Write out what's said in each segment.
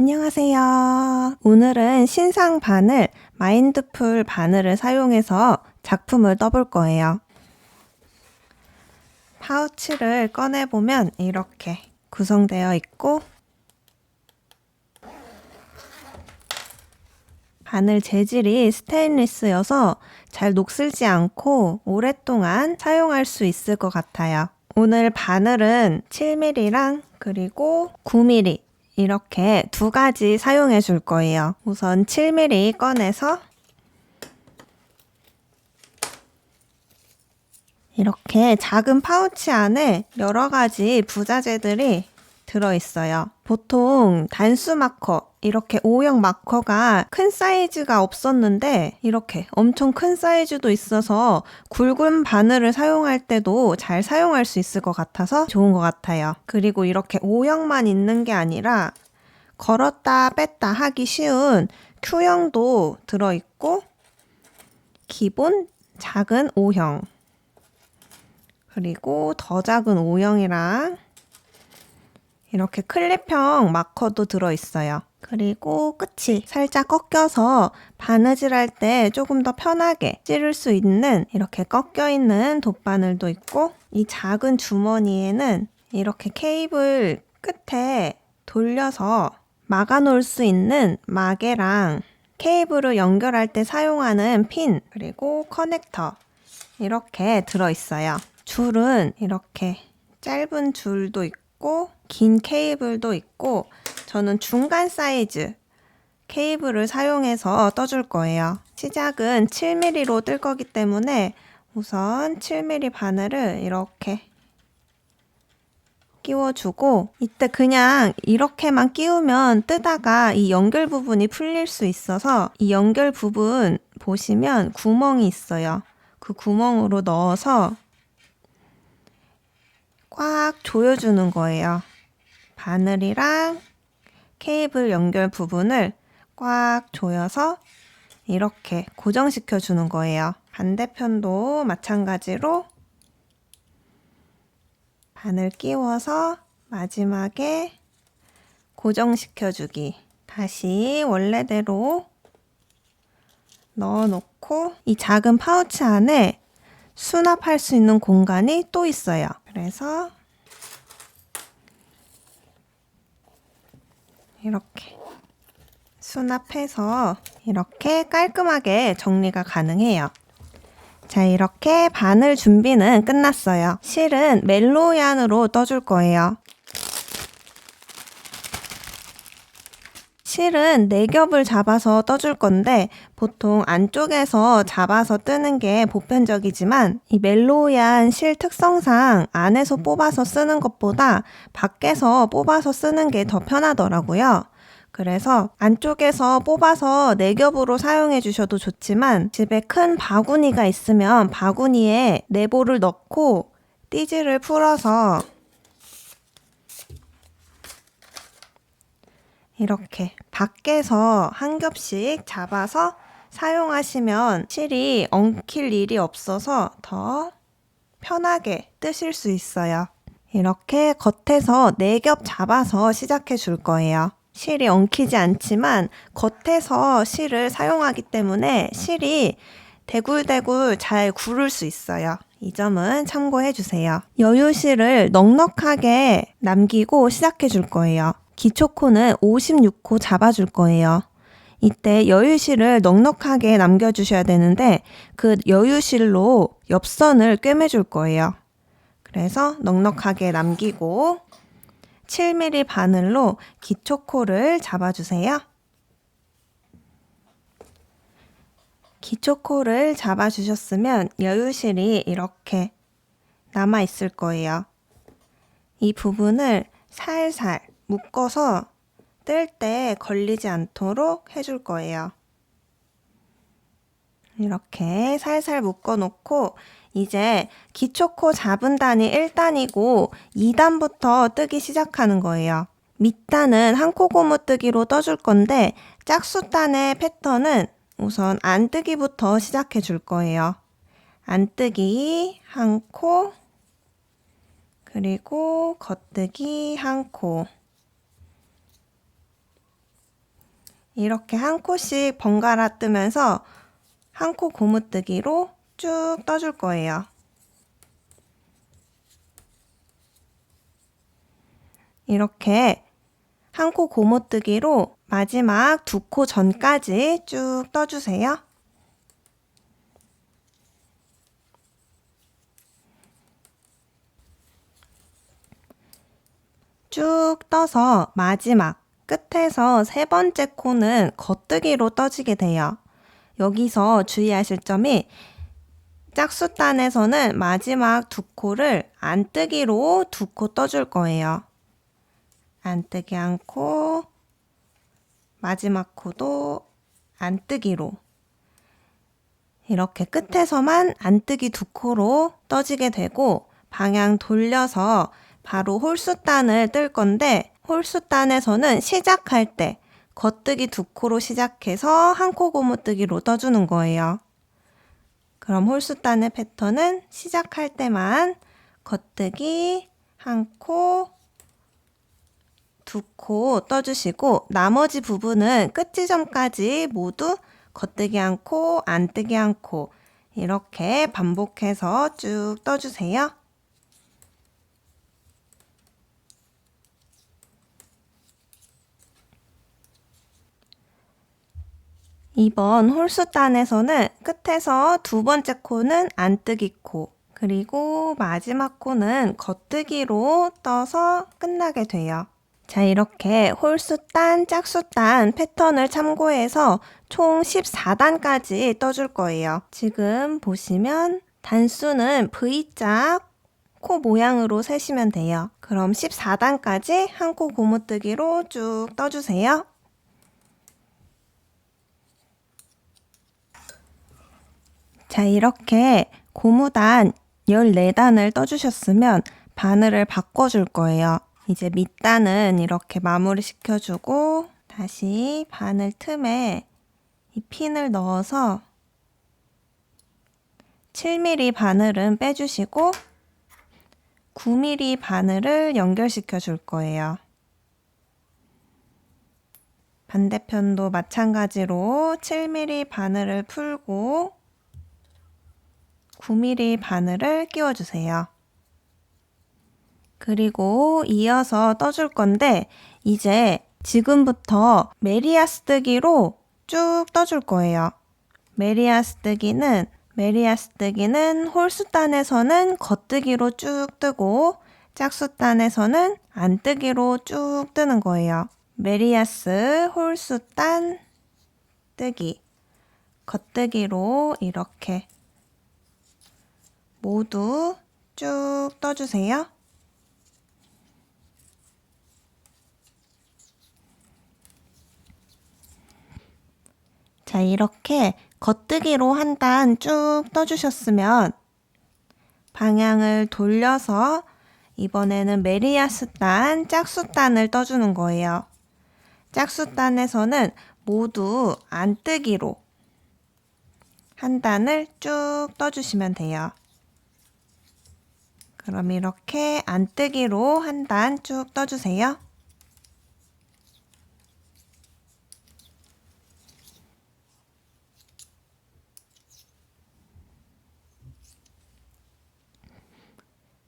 안녕하세요. 오늘은 신상 바늘, 마인드풀 바늘을 사용해서 작품을 떠볼 거예요. 파우치를 꺼내보면 이렇게 구성되어 있고 바늘 재질이 스테인리스여서 잘 녹슬지 않고 오랫동안 사용할 수 있을 것 같아요. 오늘 바늘은 7mm랑 그리고 9mm 이렇게 두 가지 사용해 줄 거예요. 우선 7mm 꺼내서 이렇게 작은 파우치 안에 여러 가지 부자재들이 들어있어요. 보통 단수 마커, 이렇게 O형 마커가 큰 사이즈가 없었는데 이렇게 엄청 큰 사이즈도 있어서 굵은 바늘을 사용할 때도 잘 사용할 수 있을 것 같아서 좋은 것 같아요. 그리고 이렇게 O형만 있는 게 아니라 걸었다 뺐다 하기 쉬운 Q형도 들어있고 기본 작은 O형 그리고 더 작은 O형이랑 이렇게 클립형 마커도 들어있어요. 그리고 끝이 살짝 꺾여서 바느질할 때 조금 더 편하게 찌를 수 있는 이렇게 꺾여있는 돗바늘도 있고 이 작은 주머니에는 이렇게 케이블 끝에 돌려서 막아 놓을 수 있는 마개랑 케이블을 연결할 때 사용하는 핀 그리고 커넥터 이렇게 들어있어요. 줄은 이렇게 짧은 줄도 있고 긴 케이블도 있고 저는 중간 사이즈 케이블을 사용해서 떠줄 거예요. 시작은 7mm로 뜰 거기 때문에 우선 7mm 바늘을 이렇게 끼워주고 이때 그냥 이렇게만 끼우면 뜨다가 이 연결 부분이 풀릴 수 있어서 이 연결 부분 보시면 구멍이 있어요. 그 구멍으로 넣어서 꽉 조여주는 거예요. 바늘이랑 케이블 연결 부분을 꽉 조여서 이렇게 고정시켜 주는 거예요. 반대편도 마찬가지로 바늘 끼워서 마지막에 고정시켜 주기. 다시 원래대로 넣어 놓고 이 작은 파우치 안에 수납할 수 있는 공간이 또 있어요. 그래서 이렇게 수납해서 이렇게 깔끔하게 정리가 가능해요. 자, 이렇게 바늘 준비는 끝났어요. 실은 멜로얀으로 떠줄 거예요. 실은 4겹을 잡아서 떠줄 건데 보통 안쪽에서 잡아서 뜨는 게 보편적이지만 이 멜로얀 실 특성상 안에서 뽑아서 쓰는 것보다 밖에서 뽑아서 쓰는 게 더 편하더라고요. 그래서 안쪽에서 뽑아서 4겹으로 사용해 주셔도 좋지만 집에 큰 바구니가 있으면 바구니에 네모를 넣고 띠지를 풀어서 이렇게 밖에서 한 겹씩 잡아서 사용하시면 실이 엉킬 일이 없어서 더 편하게 뜨실 수 있어요. 이렇게 겉에서 4겹 잡아서 시작해 줄 거예요. 실이 엉키지 않지만 겉에서 실을 사용하기 때문에 실이 대굴대굴 잘 구를 수 있어요. 이 점은 참고해 주세요. 여유실을 넉넉하게 남기고 시작해 줄 거예요. 기초코는 56코 잡아줄 거예요. 이때 여유실을 넉넉하게 남겨주셔야 되는데 그 여유실로 옆선을 꿰매줄 거예요. 그래서 넉넉하게 남기고 7mm 바늘로 기초코를 잡아주세요. 기초코를 잡아주셨으면 여유실이 이렇게 남아있을 거예요. 이 부분을 살살 묶어서 뜰 때 걸리지 않도록 해줄 거예요. 이렇게 살살 묶어 놓고 이제 기초코 잡은 단이 1단이고 2단부터 뜨기 시작하는 거예요. 밑단은 한 코 고무뜨기로 떠줄 건데 짝수단의 패턴은 우선 안뜨기부터 시작해 줄 거예요. 안뜨기 한 코, 그리고 겉뜨기 한 코. 이렇게 한 코씩 번갈아 뜨면서 한 코 고무뜨기로 쭉 떠줄 거예요. 이렇게 한 코 고무뜨기로 마지막 두 코 전까지 쭉 떠주세요. 쭉 떠서 마지막 끝에서 세 번째 코는 겉뜨기로 떠지게 돼요. 여기서 주의하실 점이 짝수단에서는 마지막 두 코를 안뜨기로 두 코 떠줄 거예요. 안뜨기 한 코, 마지막 코도 안뜨기로. 이렇게 끝에서만 안뜨기 두 코로 떠지게 되고 방향 돌려서 바로 홀수단을 뜰 건데 홀수단에서는 시작할 때 겉뜨기 두 코로 시작해서 한 코 고무뜨기로 떠주는 거예요. 그럼 홀수단의 패턴은 시작할 때만 겉뜨기 한 코, 두 코 떠주시고 나머지 부분은 끝 지점까지 모두 겉뜨기 한 코, 안뜨기 한 코 이렇게 반복해서 쭉 떠주세요. 이번 홀수단에서는 끝에서 두 번째 코는 안뜨기 코, 그리고 마지막 코는 겉뜨기로 떠서 끝나게 돼요. 자, 이렇게 홀수단, 짝수단 패턴을 참고해서 총 14단까지 떠줄 거예요. 지금 보시면 단수는 V자 코 모양으로 세시면 돼요. 그럼 14단까지 한 코 고무뜨기로 쭉 떠주세요. 자, 이렇게 고무단 14단을 떠주셨으면 바늘을 바꿔줄 거예요. 이제 밑단은 이렇게 마무리 시켜주고 다시 바늘 틈에 이 핀을 넣어서 7mm 바늘은 빼주시고 9mm 바늘을 연결시켜 줄 거예요. 반대편도 마찬가지로 7mm 바늘을 풀고 9mm 바늘을 끼워주세요. 그리고 이어서 떠줄 건데 이제 지금부터 메리아스 뜨기로 쭉 떠줄 거예요. 메리아스 뜨기는 홀수단에서는 겉뜨기로 쭉 뜨고 짝수단에서는 안뜨기로 쭉 뜨는 거예요. 메리아스 홀수단 뜨기 겉뜨기로 이렇게 모두 쭉 떠주세요. 자, 이렇게 겉뜨기로 한 단 쭉 떠주셨으면 방향을 돌려서 이번에는 메리아스 단, 짝수단을 떠주는 거예요. 짝수단에서는 모두 안뜨기로 한 단을 쭉 떠주시면 돼요. 그럼 이렇게 안뜨기로 한 단 쭉 떠주세요.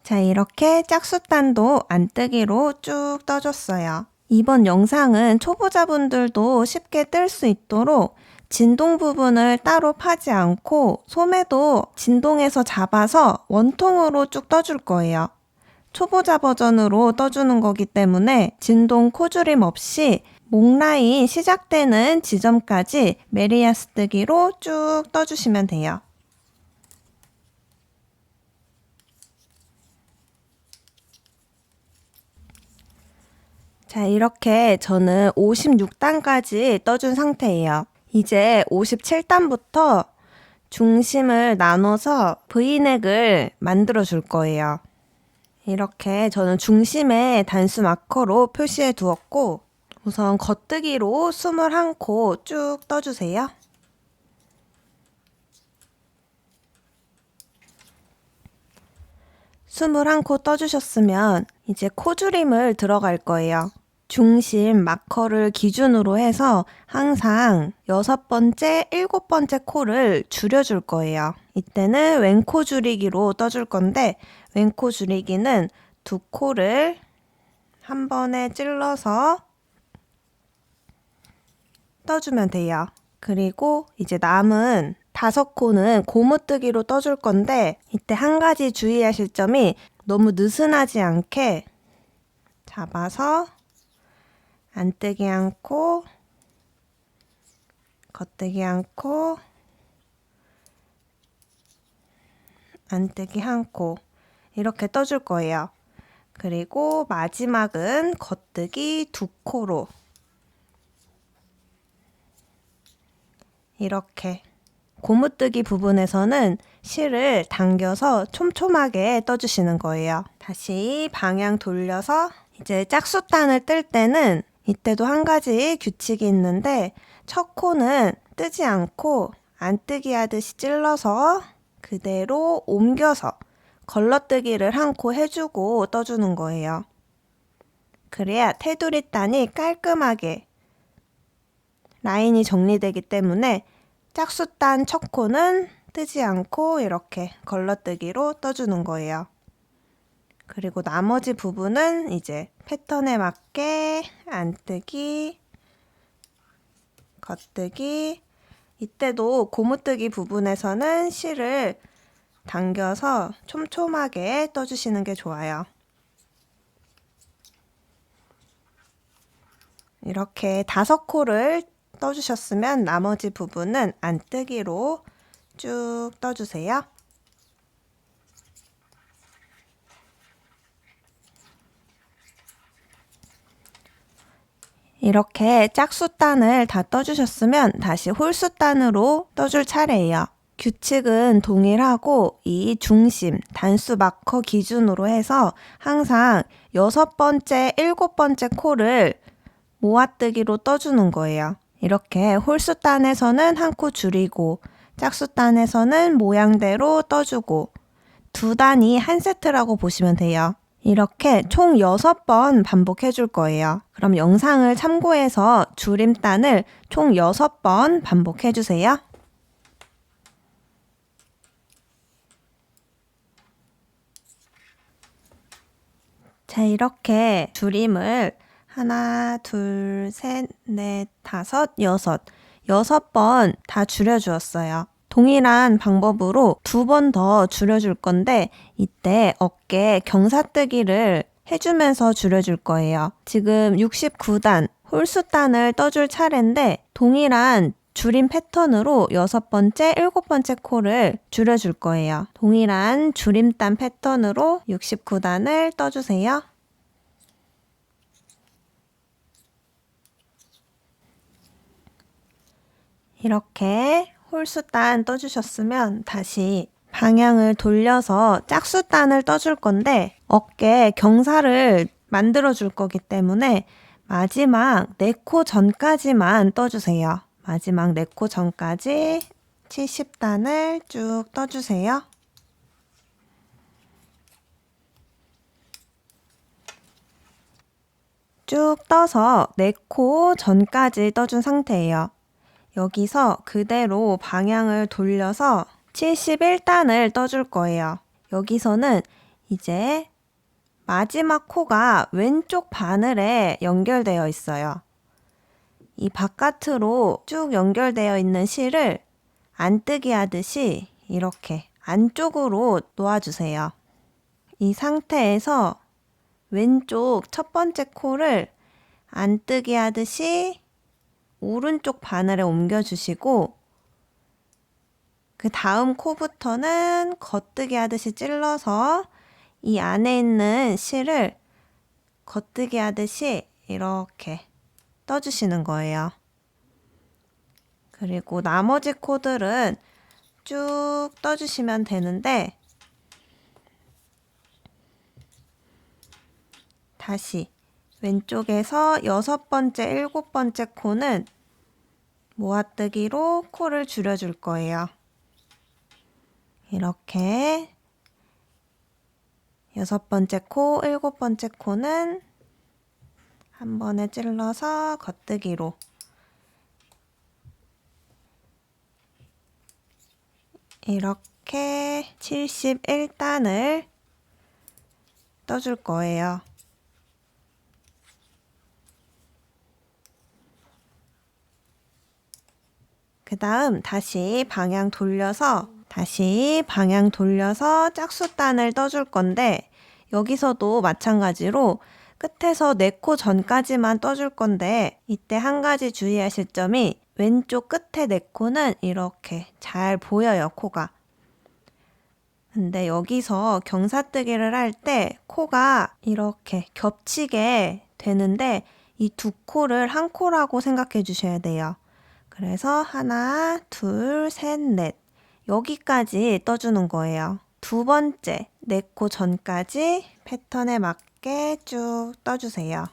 자, 이렇게 짝수단도 안뜨기로 쭉 떠줬어요. 이번 영상은 초보자분들도 쉽게 뜰 수 있도록 진동 부분을 따로 파지 않고 소매도 진동에서 잡아서 원통으로 쭉 떠줄 거예요. 초보자 버전으로 떠주는 거기 때문에 진동 코줄임 없이 목 라인 시작되는 지점까지 메리아스 뜨기로 쭉 떠주시면 돼요. 자, 이렇게 저는 56단까지 떠준 상태예요. 이제 57단부터 중심을 나눠서 V넥을 만들어 줄 거예요. 이렇게 저는 중심에 단수 마커로 표시해 두었고 우선 겉뜨기로 21코 쭉 떠주세요. (21코) 떠주셨으면 이제 코줄임을 들어갈 거예요. 중심 마커를 기준으로 해서 항상 6번째, 7번째 코를 줄여줄 거예요. 이때는 왼코 줄이기로 떠줄 건데 왼코 줄이기는 두 코를 한 번에 찔러서 떠주면 돼요. 그리고 이제 남은 5코는 고무뜨기로 떠줄 건데 이때 한 가지 주의하실 점이 너무 느슨하지 않게 잡아서 안뜨기 않고 겉뜨기 않고 안뜨기 않고 이렇게 떠줄 거예요. 그리고 마지막은 겉뜨기 2코로 이렇게 고무뜨기 부분에서는 실을 당겨서 촘촘하게 떠주시는 거예요. 다시 방향 돌려서 이제 짝수단을 뜰 때는 이때도 한 가지 규칙이 있는데 첫 코는 뜨지 않고 안뜨기 하듯이 찔러서 그대로 옮겨서 걸러뜨기를 한 코 해주고 떠주는 거예요. 그래야 테두리단이 깔끔하게 라인이 정리되기 때문에 짝수단 첫 코는 뜨지 않고 이렇게 걸러뜨기로 떠주는 거예요. 그리고 나머지 부분은 이제 패턴에 맞게 안뜨기, 겉뜨기, 이때도 고무뜨기 부분에서는 실을 당겨서 촘촘하게 떠주시는 게 좋아요. 이렇게 5코를 떠주셨으면 나머지 부분은 안뜨기로 쭉 떠주세요. 이렇게 짝수단을 다 떠주셨으면 다시 홀수단으로 떠줄 차례예요. 규칙은 동일하고 이 중심, 단수 마커 기준으로 해서 항상 6번째, 7번째 코를 모아뜨기로 떠주는 거예요. 이렇게 홀수단에서는 한 코 줄이고 짝수단에서는 모양대로 떠주고 두 단이 한 세트라고 보시면 돼요. 이렇게 총 6번 반복해 줄 거예요. 그럼 영상을 참고해서 줄임단을 총 6번 반복해 주세요. 자, 이렇게 줄임을 하나, 둘, 셋, 넷, 다섯, 여섯. 6번 다 줄여주었어요. 동일한 방법으로 2번 더 줄여줄 건데 이때 어깨 경사뜨기를 해주면서 줄여줄 거예요. 지금 69단 홀수단을 떠줄 차례인데 동일한 줄임 패턴으로 6번째, 7번째 코를 줄여줄 거예요. 동일한 줄임단 패턴으로 69단을 떠주세요. 이렇게 홀수단 떠주셨으면 다시 방향을 돌려서 짝수단을 떠줄 건데 어깨 경사를 만들어 줄 거기 때문에 마지막 4코 전까지만 떠주세요. 마지막 4코 전까지 70단을 쭉 떠주세요. 쭉 떠서 4코 전까지 떠준 상태예요. 여기서 그대로 방향을 돌려서 71단을 떠줄 거예요. 여기서는 이제 마지막 코가 왼쪽 바늘에 연결되어 있어요. 이 바깥으로 쭉 연결되어 있는 실을 안뜨기 하듯이 이렇게 안쪽으로 놓아주세요. 이 상태에서 왼쪽 첫 번째 코를 안뜨기 하듯이 오른쪽 바늘에 옮겨주시고 그 다음 코부터는 겉뜨기 하듯이 찔러서 이 안에 있는 실을 겉뜨기 하듯이 이렇게 떠주시는 거예요. 그리고 나머지 코들은 쭉 떠주시면 되는데 다시 왼쪽에서 6번째, 7번째 코는 모아뜨기로 코를 줄여줄 거예요. 이렇게 6번째 코, 7번째 코는 한 번에 찔러서 겉뜨기로 이렇게 71단을 떠줄 거예요. 그 다음 다시 방향 돌려서 짝수단을 떠줄 건데 여기서도 마찬가지로 끝에서 4코 전까지만 떠줄 건데 이때 한 가지 주의하실 점이 왼쪽 끝에 4코는 이렇게 잘 보여요, 코가. 근데 여기서 경사뜨기를 할 때 코가 이렇게 겹치게 되는데 이 2코를 한 코라고 생각해 주셔야 돼요. 그래서 하나, 둘, 셋, 넷 여기까지 떠주는 거예요. 두 번째, 4코 전까지 패턴에 맞게 쭉 떠주세요.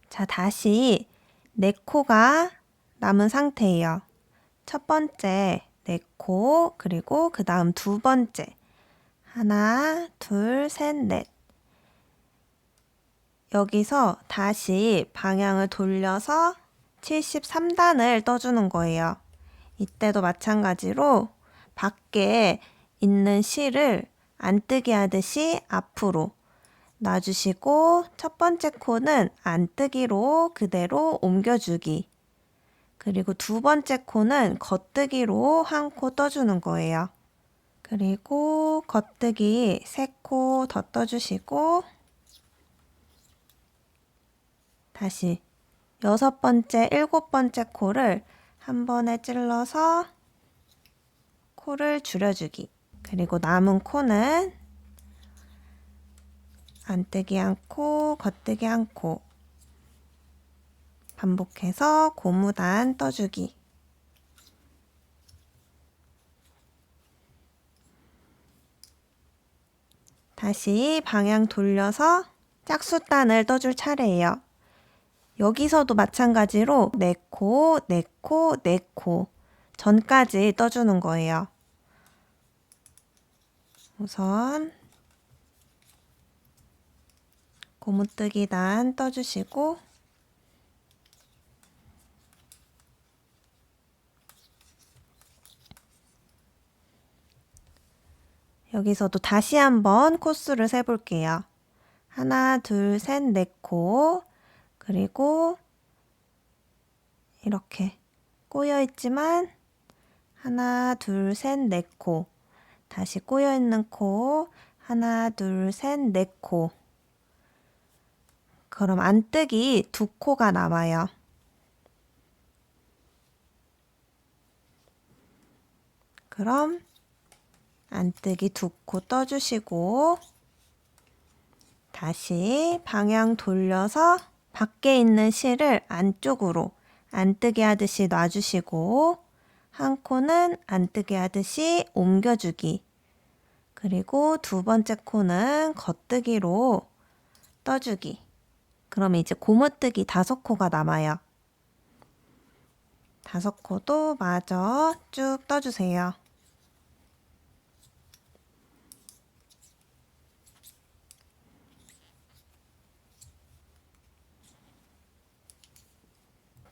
자, 다시 4코가 남은 상태예요. 첫 번째 4코, 그리고 그 다음 두 번째. 하나, 둘, 셋, 넷. 여기서 다시 방향을 돌려서 73단을 떠주는 거예요. 이때도 마찬가지로 밖에 있는 실을 안뜨기 하듯이 앞으로 놔주시고 첫 번째 코는 안뜨기로 그대로 옮겨주기. 그리고 두 번째 코는 겉뜨기로 한 코 떠주는 거예요. 그리고 겉뜨기 3코 더 떠주시고 다시 6번째, 7번째 코를 한 번에 찔러서 코를 줄여주기. 그리고 남은 코는 안뜨기 한 코, 겉뜨기 한 코. 반복해서 고무단 떠주기. 다시 방향 돌려서 짝수단을 떠줄 차례예요. 여기서도 마찬가지로 4코, 4코, 4코 전까지 떠주는 거예요. 우선 고무뜨기 단 떠주시고 여기서도 다시 한번 코수를 세볼게요. 하나, 둘, 셋, 4코. 그리고 이렇게 꼬여있지만 하나, 둘, 셋, 4코. 다시 꼬여있는 코. 하나, 둘, 셋, 4코. 그럼 안뜨기 2코가 남아요. 그럼 안뜨기 2코 떠주시고 다시 방향 돌려서 밖에 있는 실을 안쪽으로 안뜨기 하듯이 놔주시고 한 코는 안뜨기 하듯이 옮겨주기. 그리고 두 번째 코는 겉뜨기로 떠주기. 그럼 이제 고무뜨기 5코가 남아요. 5코도 마저 쭉 떠주세요.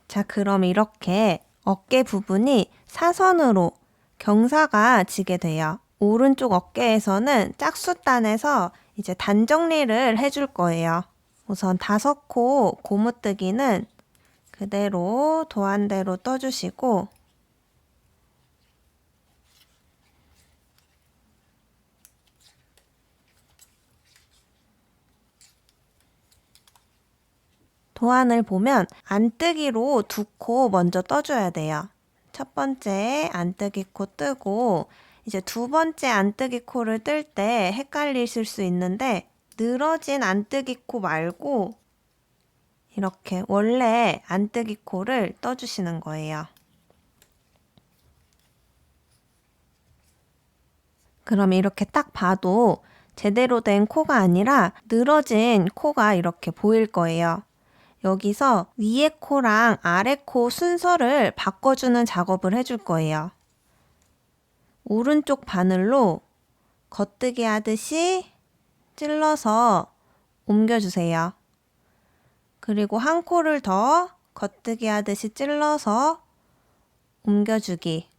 자, 그럼 이렇게 어깨 부분이 사선으로 경사가 지게 돼요. 오른쪽 어깨에서는 짝수단에서 이제 단 정리를 해줄 거예요. 우선 5코 고무뜨기는 그대로 도안대로 떠주시고 도안을 보면 안뜨기로 2코 먼저 떠줘야 돼요. 첫 번째 안뜨기 코 뜨고 이제 두 번째 안뜨기 코를 뜰 때 헷갈리실 수 있는데 늘어진 안뜨기 코 말고 이렇게 원래 안뜨기 코를 떠주시는 거예요. 그럼 이렇게 딱 봐도 제대로 된 코가 아니라 늘어진 코가 이렇게 보일 거예요. 여기서 위에 코랑 아래 코 순서를 바꿔주는 작업을 해줄 거예요. 오른쪽 바늘로 겉뜨기 하듯이 찔러서 옮겨주세요. 그리고 한 코를 더 겉뜨기 하듯이 찔러서 옮겨주기.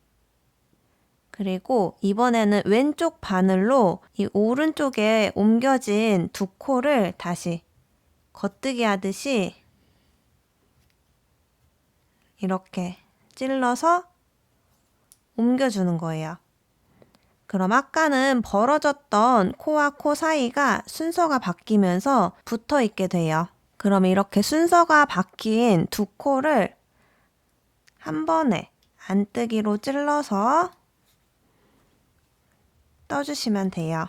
그리고 이번에는 왼쪽 바늘로 이 오른쪽에 옮겨진 두 코를 다시 겉뜨기 하듯이 이렇게 찔러서 옮겨주는 거예요. 그럼 아까는 벌어졌던 코와 코 사이가 순서가 바뀌면서 붙어 있게 돼요. 그럼 이렇게 순서가 바뀐 두 코를 한 번에 안뜨기로 찔러서 떠주시면 돼요.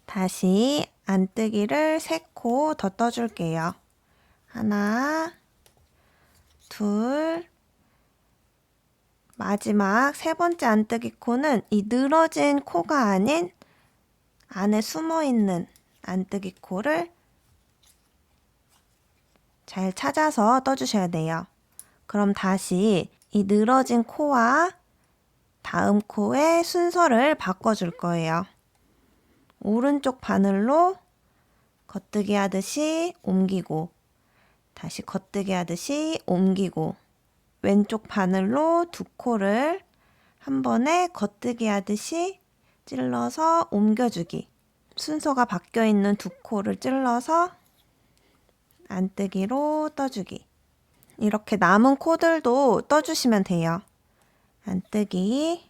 다시 안뜨기를 3코 더 떠줄게요. 하나, 둘, 마지막 세 번째 안뜨기 코는 이 늘어진 코가 아닌 안에 숨어있는 안뜨기 코를 잘 찾아서 떠주셔야 돼요. 그럼 다시 이 늘어진 코와 다음 코의 순서를 바꿔줄 거예요. 오른쪽 바늘로 겉뜨기 하듯이 옮기고 다시 겉뜨기 하듯이 옮기고 왼쪽 바늘로 두 코를 한 번에 겉뜨기 하듯이 찔러서 옮겨주기. 순서가 바뀌어 있는 두 코를 찔러서 안뜨기로 떠주기. 이렇게 남은 코들도 떠주시면 돼요. 안뜨기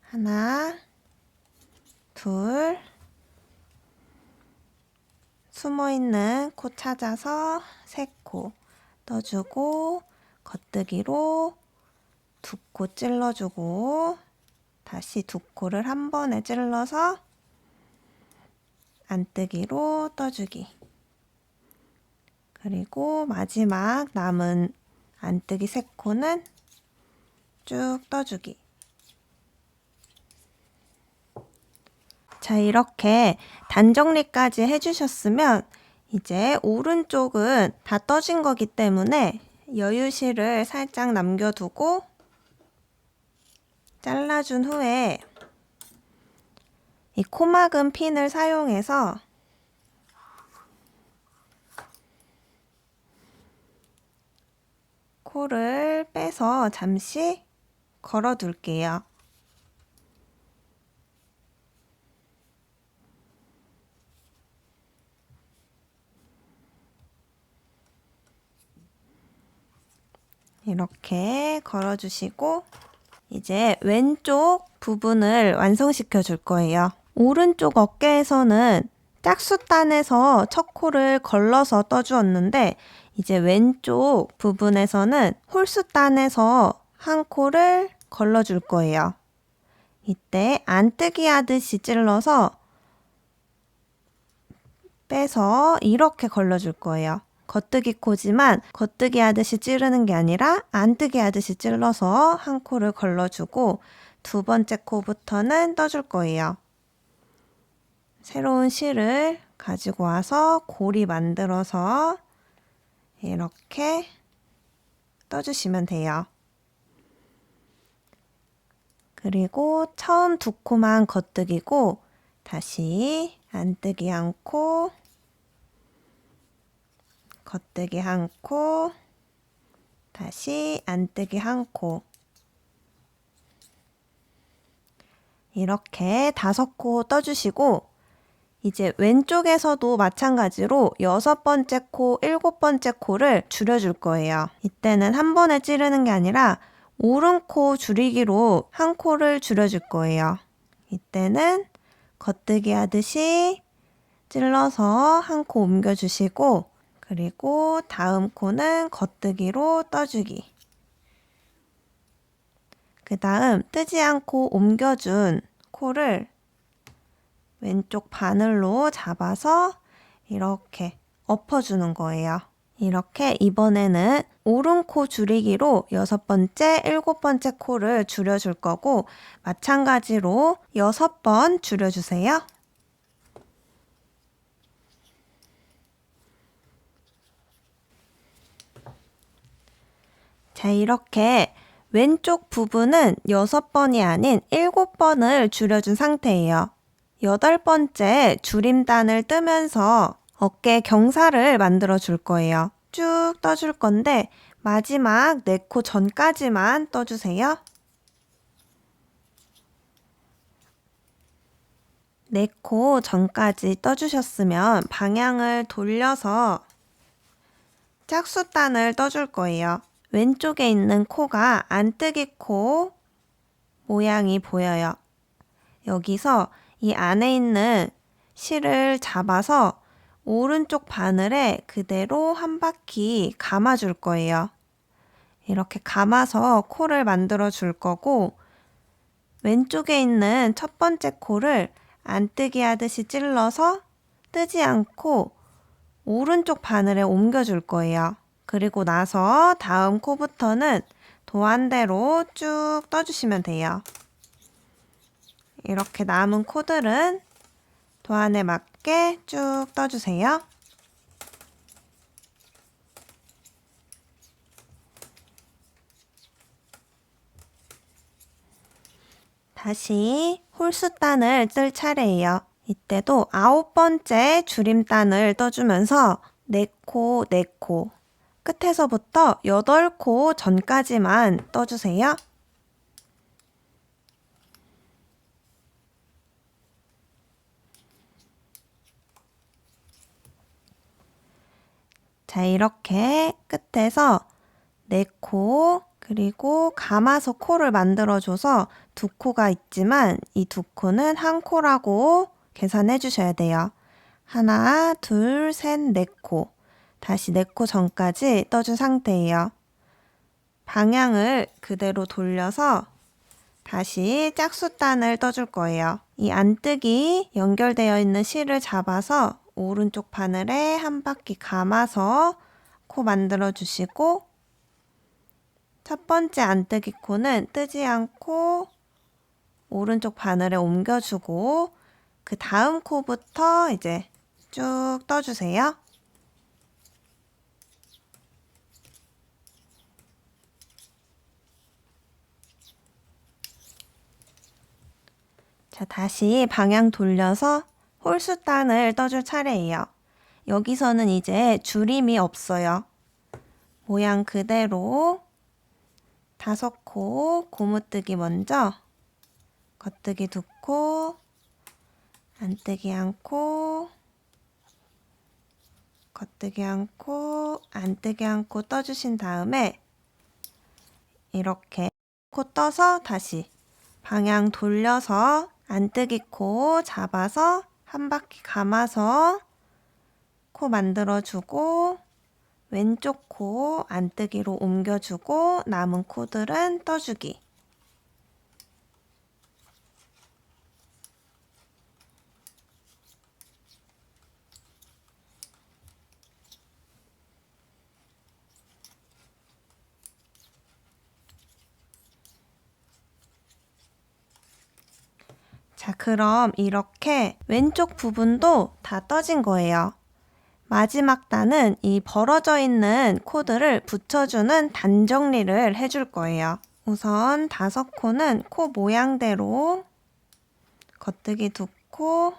하나, 둘, 숨어있는 코 찾아서 3코 떠주고 겉뜨기로 두 코 찔러주고 다시 두 코를 한 번에 찔러서 안뜨기로 떠주기. 그리고 마지막 남은 안뜨기 3코는 쭉 떠주기. 자, 이렇게 단정리까지 해주셨으면 이제 오른쪽은 다 떠진 거기 때문에 여유실을 살짝 남겨두고 잘라준 후에 이 코막은 핀을 사용해서 코를 빼서 잠시 걸어 둘게요. 이렇게 걸어주시고 이제 왼쪽 부분을 완성시켜 줄 거예요. 오른쪽 어깨에서는 짝수단에서 첫 코를 걸러서 떠주었는데 이제 왼쪽 부분에서는 홀수단에서 한 코를 걸러줄 거예요. 이때 안뜨기 하듯이 찔러서 빼서 이렇게 걸러줄 거예요. 겉뜨기 코지만 겉뜨기 하듯이 찌르는 게 아니라 안뜨기 하듯이 찔러서 한 코를 걸러주고 두 번째 코부터는 떠줄 거예요. 새로운 실을 가지고 와서 고리 만들어서 이렇게 떠주시면 돼요. 그리고 처음 두 코만 겉뜨기고 다시 안뜨기 한 코, 겉뜨기 한 코, 다시 안뜨기 한 코. 이렇게 5코 떠주시고 이제 왼쪽에서도 마찬가지로 6번째 코, 7번째 코를 줄여줄 거예요. 이때는 한 번에 찌르는 게 아니라 오른코 줄이기로 한 코를 줄여줄 거예요. 이때는 겉뜨기 하듯이 찔러서 한 코 옮겨주시고 그리고 다음 코는 겉뜨기로 떠주기. 그 다음 뜨지 않고 옮겨준 코를 왼쪽 바늘로 잡아서 이렇게 엎어주는 거예요. 이렇게 이번에는 오른코 줄이기로 6번째, 7번째 코를 줄여줄 거고 마찬가지로 6번 줄여주세요. 자, 이렇게 왼쪽 부분은 6번이 아닌 7번을 줄여준 상태예요. 8번째 줄임단을 뜨면서 어깨 경사를 만들어 줄 거예요. 쭉 떠줄 건데 마지막 4코 전까지만 떠주세요. 4코 전까지 떠주셨으면 방향을 돌려서 짝수단을 떠줄 거예요. 왼쪽에 있는 코가 안뜨기 코 모양이 보여요. 여기서 이 안에 있는 실을 잡아서 오른쪽 바늘에 그대로 한 바퀴 감아줄 거예요. 이렇게 감아서 코를 만들어 줄 거고 왼쪽에 있는 첫 번째 코를 안뜨기 하듯이 찔러서 뜨지 않고 오른쪽 바늘에 옮겨줄 거예요. 그리고 나서 다음 코부터는 도안대로 쭉 떠주시면 돼요. 이렇게 남은 코들은 도안에 맞게 쭉 떠주세요. 다시 홀수단을 뜰 차례예요. 이때도 9번째 줄임단을 떠주면서 4코, 4코, 끝에서부터 8코 전까지만 떠주세요. 자, 이렇게 끝에서 4코, 그리고 감아서 코를 만들어줘서 2코가 있지만 이 2코는 1코라고 계산해 주셔야 돼요. 하나, 둘, 셋, 4코. 다시 4코 전까지 떠준 상태예요. 방향을 그대로 돌려서 다시 짝수단을 떠줄 거예요. 이 안뜨기 연결되어 있는 실을 잡아서 오른쪽 바늘에 한 바퀴 감아서 코 만들어 주시고 첫 번째 안뜨기 코는 뜨지 않고 오른쪽 바늘에 옮겨주고 그 다음 코부터 이제 쭉 떠주세요. 자, 다시 방향 돌려서 홀수단을 떠줄 차례예요. 여기서는 이제 줄임이 없어요. 모양 그대로 5코 고무뜨기 먼저 겉뜨기 2코 안뜨기 1코 겉뜨기 1코 안뜨기 1코 떠주신 다음에 이렇게 코 떠서 다시 방향 돌려서 안뜨기 코 잡아서 한 바퀴 감아서 코 만들어주고 왼쪽 코 안뜨기로 옮겨주고 남은 코들은 떠주기. 자, 그럼 이렇게 왼쪽 부분도 다 떠진 거예요. 마지막 단은 이 벌어져 있는 코들을 붙여주는 단 정리를 해줄 거예요. 우선 5코는 코 모양대로 겉뜨기 2코,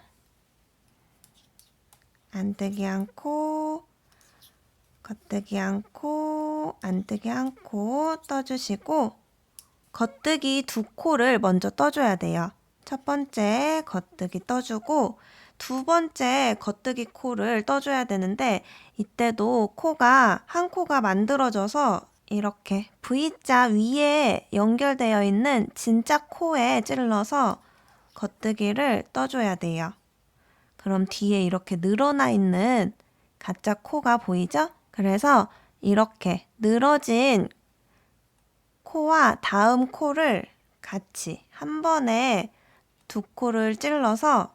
안뜨기 1코, 겉뜨기 1코, 안뜨기 1코 떠주시고 겉뜨기 2코를 먼저 떠줘야 돼요. 첫 번째 겉뜨기 떠주고 두 번째 겉뜨기 코를 떠줘야 되는데 이때도 코가 한 코가 만들어져서 이렇게 V자 위에 연결되어 있는 진짜 코에 찔러서 겉뜨기를 떠줘야 돼요. 그럼 뒤에 이렇게 늘어나 있는 가짜 코가 보이죠? 그래서 이렇게 늘어진 코와 다음 코를 같이 한 번에 두 코를 찔러서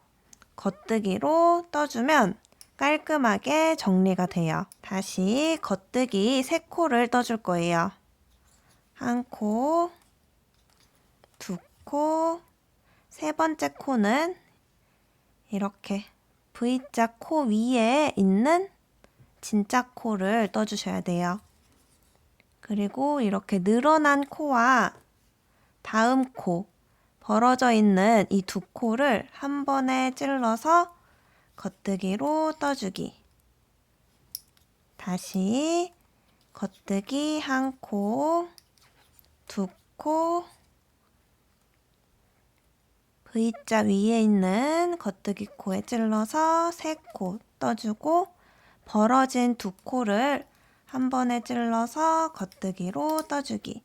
겉뜨기로 떠주면 깔끔하게 정리가 돼요. 다시 겉뜨기 3코를 떠줄 거예요. 한 코, 두 코, 세 번째 코는 이렇게 V자 코 위에 있는 진짜 코를 떠주셔야 돼요. 그리고 이렇게 늘어난 코와 다음 코, 벌어져 있는 이 두 코를 한 번에 찔러서 겉뜨기로 떠주기. 다시 겉뜨기 한 코, 두 코, V자 위에 있는 겉뜨기 코에 찔러서 3코 떠주고 벌어진 두 코를 한 번에 찔러서 겉뜨기로 떠주기.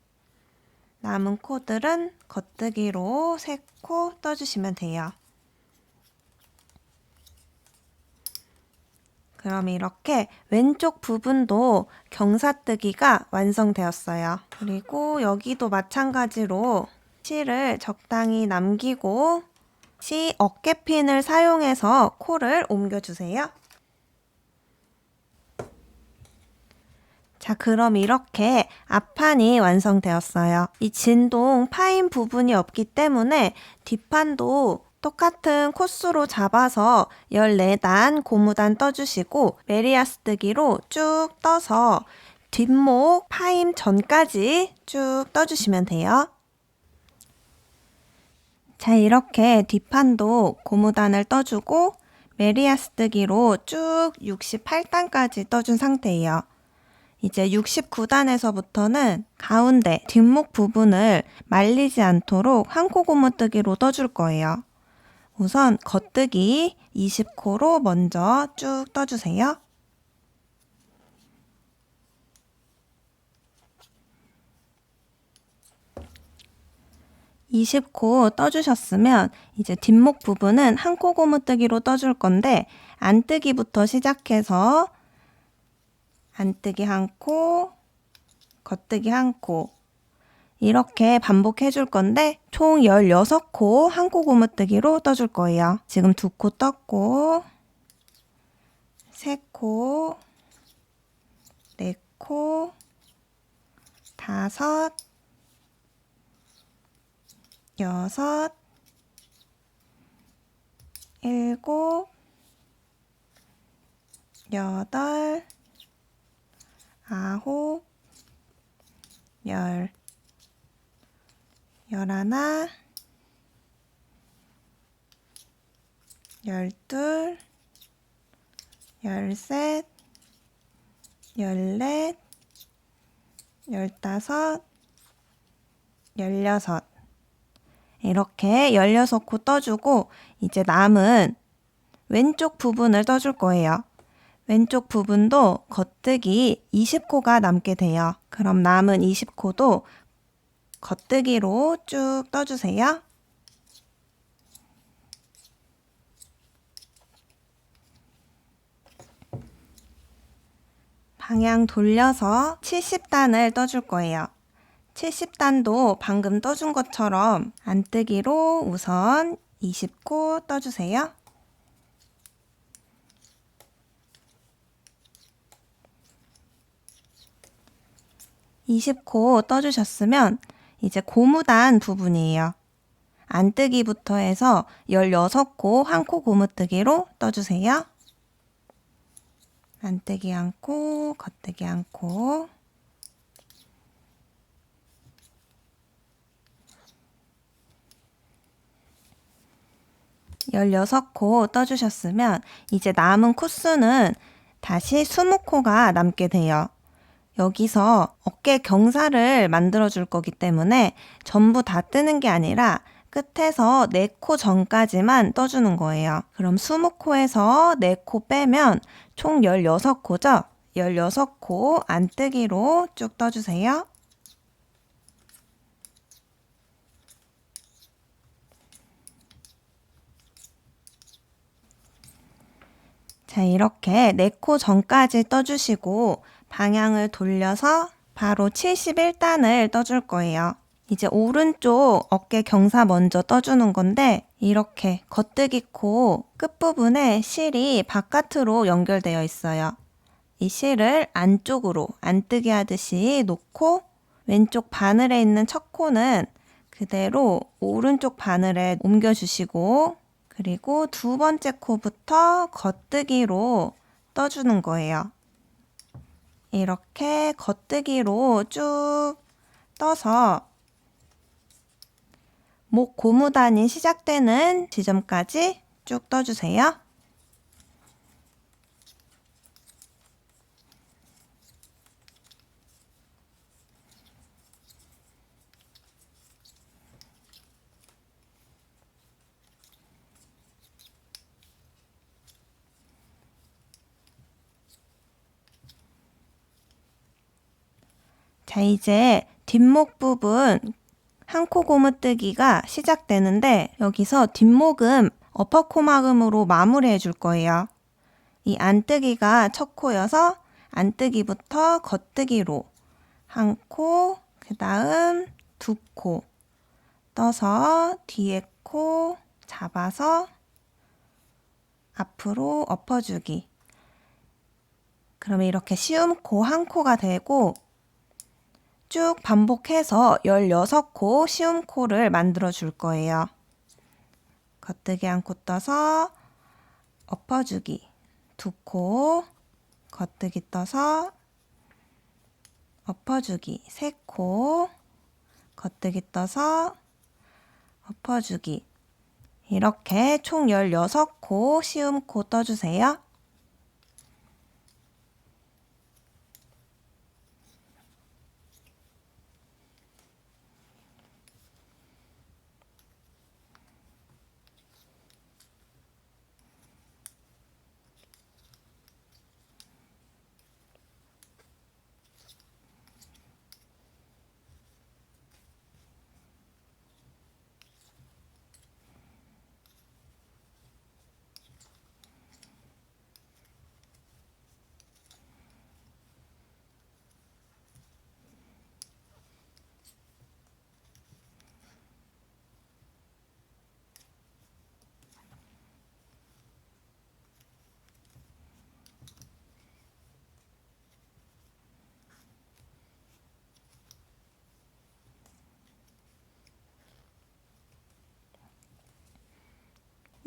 남은 코들은 겉뜨기로 3코 떠주시면 돼요. 그럼 이렇게 왼쪽 부분도 경사뜨기가 완성되었어요. 그리고 여기도 마찬가지로 실을 적당히 남기고 어깨핀을 사용해서 코를 옮겨주세요. 자, 그럼 이렇게 앞판이 완성되었어요. 이 진동 파인 부분이 없기 때문에 뒷판도 똑같은 코스로 잡아서 14단 고무단 떠주시고 메리아스뜨기로 쭉 떠서 뒷목 파임 전까지 쭉 떠주시면 돼요. 자, 이렇게 뒷판도 고무단을 떠주고 메리아스뜨기로 쭉 68단까지 떠준 상태예요. 이제 69단에서부터는 가운데 뒷목 부분을 말리지 않도록 한 코 고무뜨기로 떠줄 거예요. 우선 겉뜨기 20코로 먼저 쭉 떠주세요. (20코) 떠주셨으면 이제 뒷목 부분은 한 코 고무뜨기로 떠줄 건데 안뜨기부터 시작해서 안뜨기 한 코, 겉뜨기 한 코 이렇게 반복해 줄 건데 총 16코 한 코 고무뜨기로 떠줄 거예요. 지금 2코 떴고 3코, 4코, 5, 6, 7, 8, 9, 10, 11, 12, 13, 14, 15, 16 이렇게 16코 떠주고 이제 남은 왼쪽 부분을 떠줄 거예요. 왼쪽 부분도 겉뜨기 20코가 남게 돼요. 그럼 남은 20코도 겉뜨기로 쭉 떠주세요. 방향 돌려서 70단을 떠줄 거예요. 70단도 방금 떠준 것처럼 안뜨기로 우선 20코 떠주세요. (20코) 떠주셨으면 이제 고무단 부분이에요. 안뜨기부터 해서 16코 한 코 고무뜨기로 떠주세요. 안뜨기 한 코, 겉뜨기 한 코. (16코) 떠주셨으면 이제 남은 코수는 다시 20코가 남게 돼요. 여기서 어깨 경사를 만들어 줄 거기 때문에 전부 다 뜨는 게 아니라 끝에서 4코 전까지만 떠주는 거예요. 그럼 20코에서 4코 빼면 총 16코죠? 16코 안뜨기로 쭉 떠주세요. 자, 이렇게 4코 전까지 떠주시고 방향을 돌려서 바로 71단을 떠줄 거예요. 이제 오른쪽 어깨 경사 먼저 떠주는 건데 이렇게 겉뜨기 코 끝부분에 실이 바깥으로 연결되어 있어요. 이 실을 안쪽으로 안뜨기 하듯이 놓고 왼쪽 바늘에 있는 첫 코는 그대로 오른쪽 바늘에 옮겨주시고 그리고 두 번째 코부터 겉뜨기로 떠주는 거예요. 이렇게 겉뜨기로 쭉 떠서 목 고무단이 시작되는 지점까지 쭉 떠주세요. 자, 이제 뒷목 부분 한 코 고무뜨기가 시작되는데 여기서 뒷목은 어퍼코막음으로 마무리해 줄 거예요. 이 안뜨기가 첫 코여서 안뜨기부터 겉뜨기로 한 코, 그 다음 두 코 떠서 뒤에 코 잡아서 앞으로 엎어주기. 그러면 이렇게 시움코 한 코가 되고 쭉 반복해서 16코 시움코를 만들어 줄 거예요. 겉뜨기 한 코 떠서 엎어주기 두 코, 겉뜨기 떠서 엎어주기 세 코, 겉뜨기 떠서 엎어주기 이렇게 총 16코 시움코 떠주세요.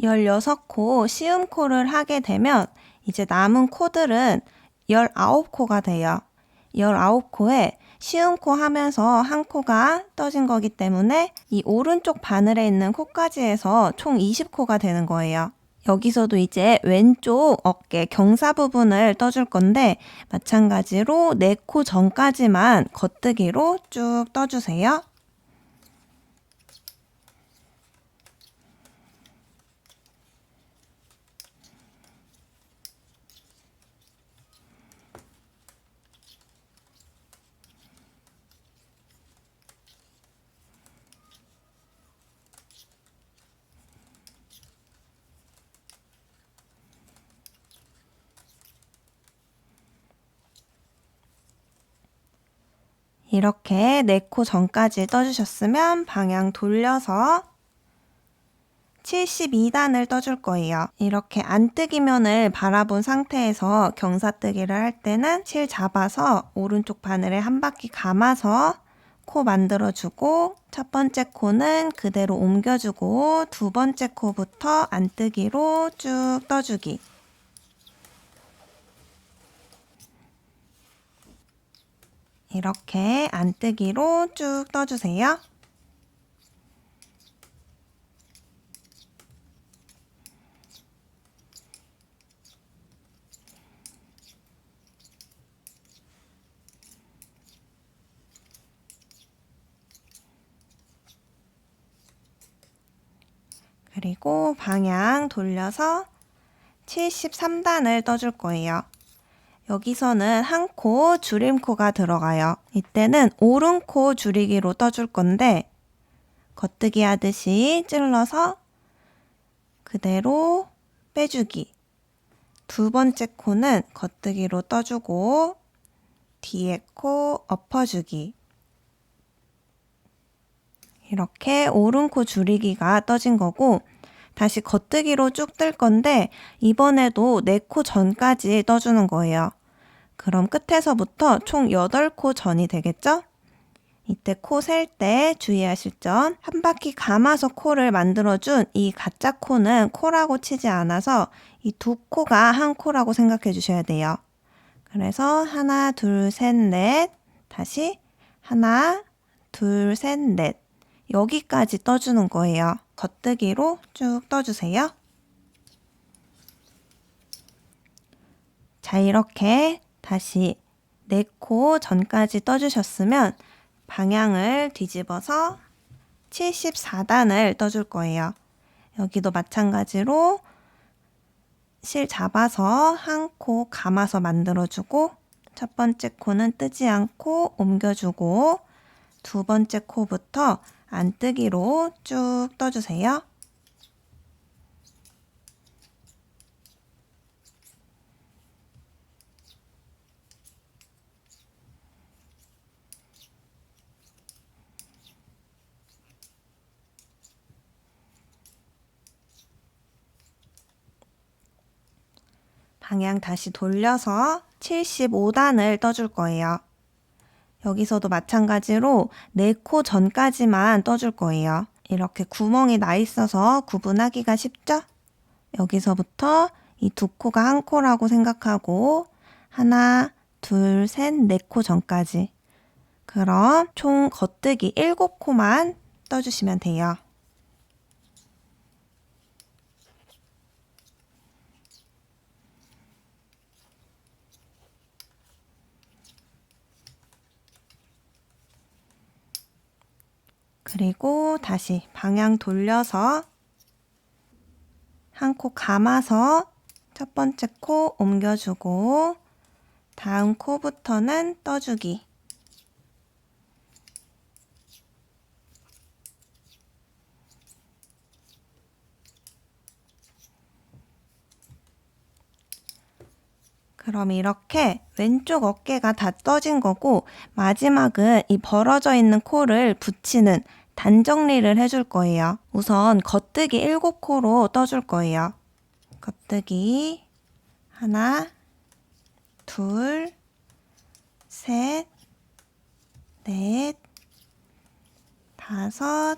열여섯 코 시음코를 하게 되면 이제 남은 코들은 19코가 돼요. 19코에 시음코 하면서 한 코가 떠진 거기 때문에 이 오른쪽 바늘에 있는 코까지 해서 총 20코가 되는 거예요. 여기서도 이제 왼쪽 어깨 경사 부분을 떠줄 건데 마찬가지로 4코 전까지만 겉뜨기로 쭉 떠주세요. 이렇게 4코 전까지 떠주셨으면 방향 돌려서 72단을 떠줄 거예요. 이렇게 안뜨기면을 바라본 상태에서 경사뜨기를 할 때는 실 잡아서 오른쪽 바늘에 한 바퀴 감아서 코 만들어주고 첫 번째 코는 그대로 옮겨주고 두 번째 코부터 안뜨기로 쭉 떠주기. 이렇게 안뜨기로 쭉 떠주세요. 그리고 방향 돌려서 73단을 떠줄 거예요. 여기서는 한 코 줄임코가 들어가요. 이때는 오른코 줄이기로 떠줄 건데 겉뜨기 하듯이 찔러서 그대로 빼주기. 두 번째 코는 겉뜨기로 떠주고 뒤에 코 엎어주기. 이렇게 오른코 줄이기가 떠진 거고 다시 겉뜨기로 쭉 뜰 건데 이번에도 4코 전까지 떠주는 거예요. 그럼 끝에서부터 총 8코 전이 되겠죠? 이때 코 셀 때 주의하실 점, 한 바퀴 감아서 코를 만들어준 이 가짜 코는 코라고 치지 않아서 이 2코가 한 코라고 생각해 주셔야 돼요. 그래서 하나, 둘, 셋, 넷, 다시 하나, 둘, 셋, 넷 여기까지 떠주는 거예요. 겉뜨기로 쭉 떠주세요. 자, 이렇게 다시 4코 전까지 떠주셨으면 방향을 뒤집어서 74단을 떠줄 거예요. 여기도 마찬가지로 실 잡아서 한 코 감아서 만들어주고 첫 번째 코는 뜨지 않고 옮겨주고 두 번째 코부터 안뜨기로 쭉 떠주세요. 방향 다시 돌려서 75단을 떠줄 거예요. 여기서도 마찬가지로 4코 전까지만 떠줄 거예요. 이렇게 구멍이 나 있어서 구분하기가 쉽죠? 여기서부터 이 2코가 한 코라고 생각하고 하나, 둘, 셋, 4코 전까지. 그럼 총 겉뜨기 7코만 떠주시면 돼요. 그리고 다시 방향 돌려서 한 코 감아서 첫 번째 코 옮겨주고 다음 코부터는 떠주기. 그럼 이렇게 왼쪽 어깨가 다 떠진 거고 마지막은 이 벌어져 있는 코를 붙이는 단정리를 해줄 거예요. 우선 겉뜨기 7코로 떠줄 거예요. 겉뜨기 하나, 둘, 셋, 넷, 다섯,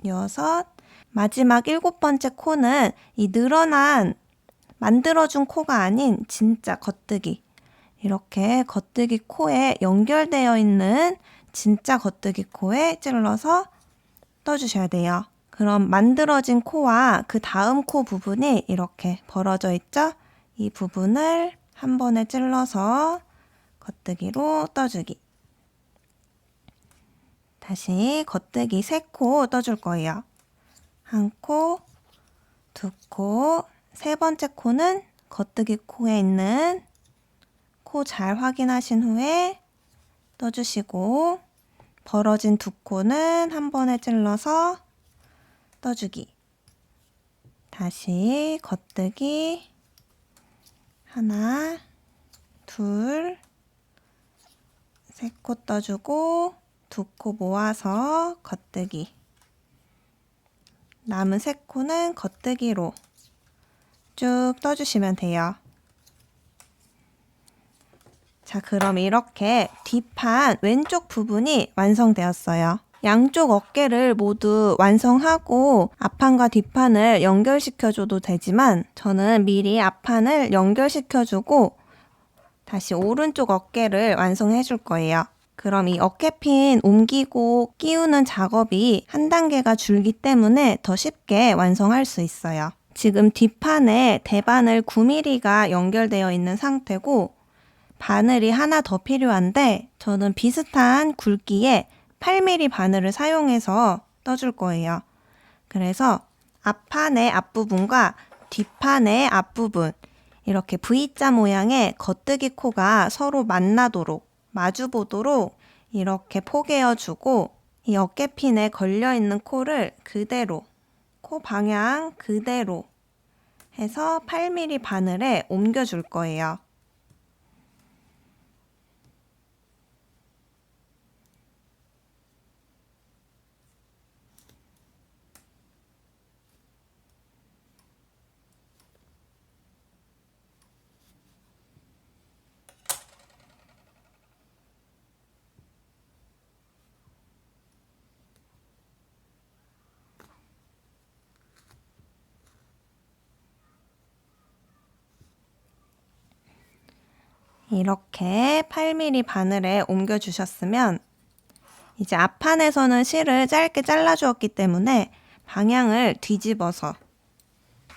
여섯, 마지막 7번째 코는 이 늘어난 만들어준 코가 아닌 진짜 겉뜨기. 이렇게 겉뜨기 코에 연결되어 있는 진짜 겉뜨기 코에 찔러서 떠주셔야 돼요. 그럼 만들어진 코와 그 다음 코 부분이 이렇게 벌어져 있죠? 이 부분을 한 번에 찔러서 겉뜨기로 떠주기. 다시 겉뜨기 3코 떠줄 거예요. 한 코, 2코, 세 번째 코는 겉뜨기 코에 있는 코 잘 확인하신 후에 떠주시고 벌어진 2코는 한 번에 찔러서 떠주기. 다시 겉뜨기 하나, 둘, 3코 떠주고 2코 모아서 겉뜨기. 남은 3코는 겉뜨기로 쭉 떠주시면 돼요. 자, 그럼 이렇게 뒷판 왼쪽 부분이 완성되었어요. 양쪽 어깨를 모두 완성하고 앞판과 뒷판을 연결시켜줘도 되지만 저는 미리 앞판을 연결시켜주고 다시 오른쪽 어깨를 완성해 줄 거예요. 그럼 이 어깨핀 옮기고 끼우는 작업이 한 단계가 줄기 때문에 더 쉽게 완성할 수 있어요. 지금 뒷판에 대바늘 9mm가 연결되어 있는 상태고 바늘이 하나 더 필요한데 저는 비슷한 굵기의 8mm 바늘을 사용해서 떠줄 거예요. 그래서 앞판의 앞부분과 뒷판의 앞부분 이렇게 V자 모양의 겉뜨기 코가 서로 만나도록 마주보도록 이렇게 포개어주고 이 어깨핀에 걸려있는 코를 그대로 코 방향 그대로 해서 8mm 바늘에 옮겨줄 거예요. 이렇게 8mm 바늘에 옮겨주셨으면 이제 앞판에서는 실을 짧게 잘라주었기 때문에 방향을 뒤집어서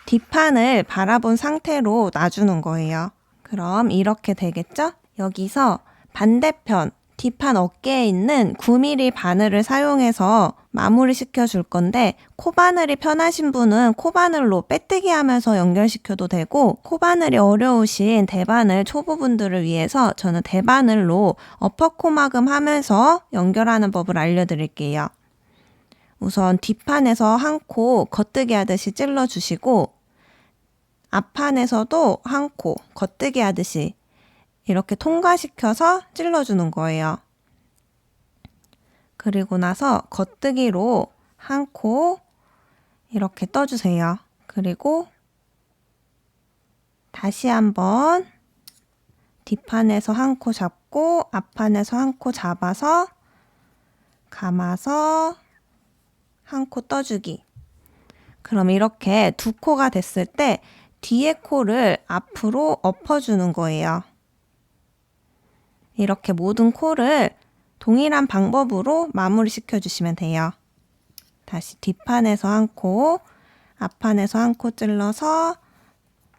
뒷판을 바라본 상태로 놔주는 거예요. 그럼 이렇게 되겠죠? 여기서 반대편 뒷판 어깨에 있는 9mm 바늘을 사용해서 마무리 시켜줄 건데 코바늘이 편하신 분은 코바늘로 빼뜨기 하면서 연결시켜도 되고 코바늘이 어려우신 대바늘 초보분들을 위해서 저는 대바늘로 어퍼코마금 하면서 연결하는 법을 알려드릴게요. 우선 뒷판에서 한 코 겉뜨기 하듯이 찔러주시고 앞판에서도 한 코 겉뜨기 하듯이 이렇게 통과시켜서 찔러주는 거예요. 그리고 나서 겉뜨기로 한 코 이렇게 떠주세요. 그리고 다시 한번 뒷판에서 한 코 잡고 앞판에서 한 코 잡아서 감아서 한 코 떠주기. 그럼 이렇게 두 코가 됐을 때 뒤에 코를 앞으로 엎어주는 거예요. 이렇게 모든 코를 동일한 방법으로 마무리 시켜주시면 돼요. 다시 뒷판에서 한 코, 앞판에서 한 코 찔러서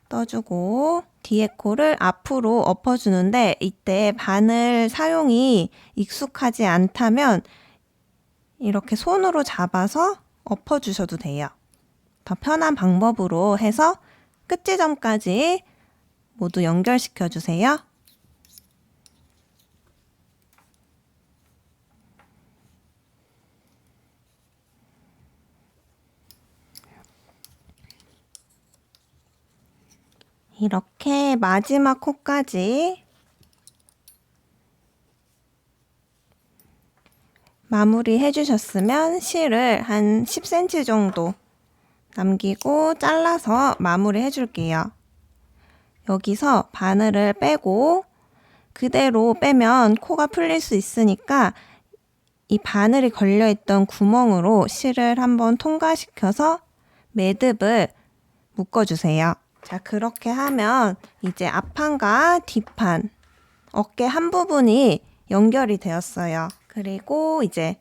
떠주고 뒤에 코를 앞으로 엎어주는데 이때 바늘 사용이 익숙하지 않다면 이렇게 손으로 잡아서 엎어주셔도 돼요. 더 편한 방법으로 해서 끝지점까지 모두 연결시켜 주세요. 이렇게 마지막 코까지 마무리 해주셨으면 실을 한 10cm 정도 남기고 잘라서 마무리 해줄게요. 여기서 바늘을 빼고 그대로 빼면 코가 풀릴 수 있으니까 이 바늘이 걸려있던 구멍으로 실을 한번 통과시켜서 매듭을 묶어주세요. 자, 그렇게 하면 이제 앞판과 뒷판, 어깨 한 부분이 연결이 되었어요. 그리고 이제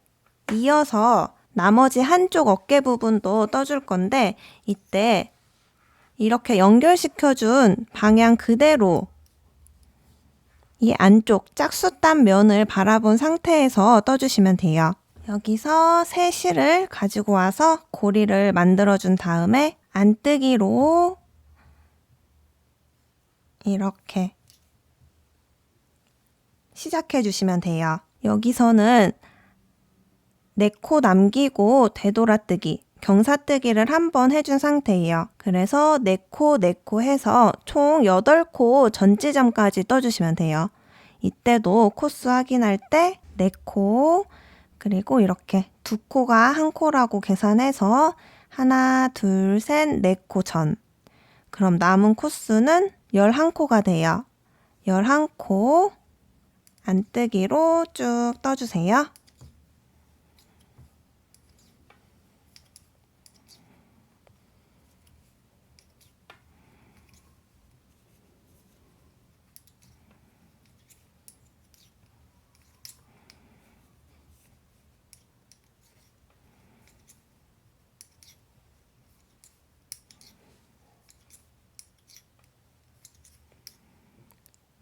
이어서 나머지 한쪽 어깨 부분도 떠줄 건데 이때 이렇게 연결시켜준 방향 그대로 이 안쪽 짝수단 면을 바라본 상태에서 떠주시면 돼요. 여기서 새 실을 가지고 와서 고리를 만들어준 다음에 안뜨기로 이렇게 시작해 주시면 돼요. 여기서는 4코 남기고 되돌아뜨기, 경사뜨기를 한번 해준 상태예요. 그래서 4코, 4코 해서 총 8코 전지점까지 떠주시면 돼요. 이때도 코수 확인할 때 4코, 그리고 이렇게 2코가 1코라고 계산해서 하나, 둘, 셋, 4코 전. 그럼 남은 코수는 11코가 돼요. 11코 안뜨기로 쭉 떠주세요.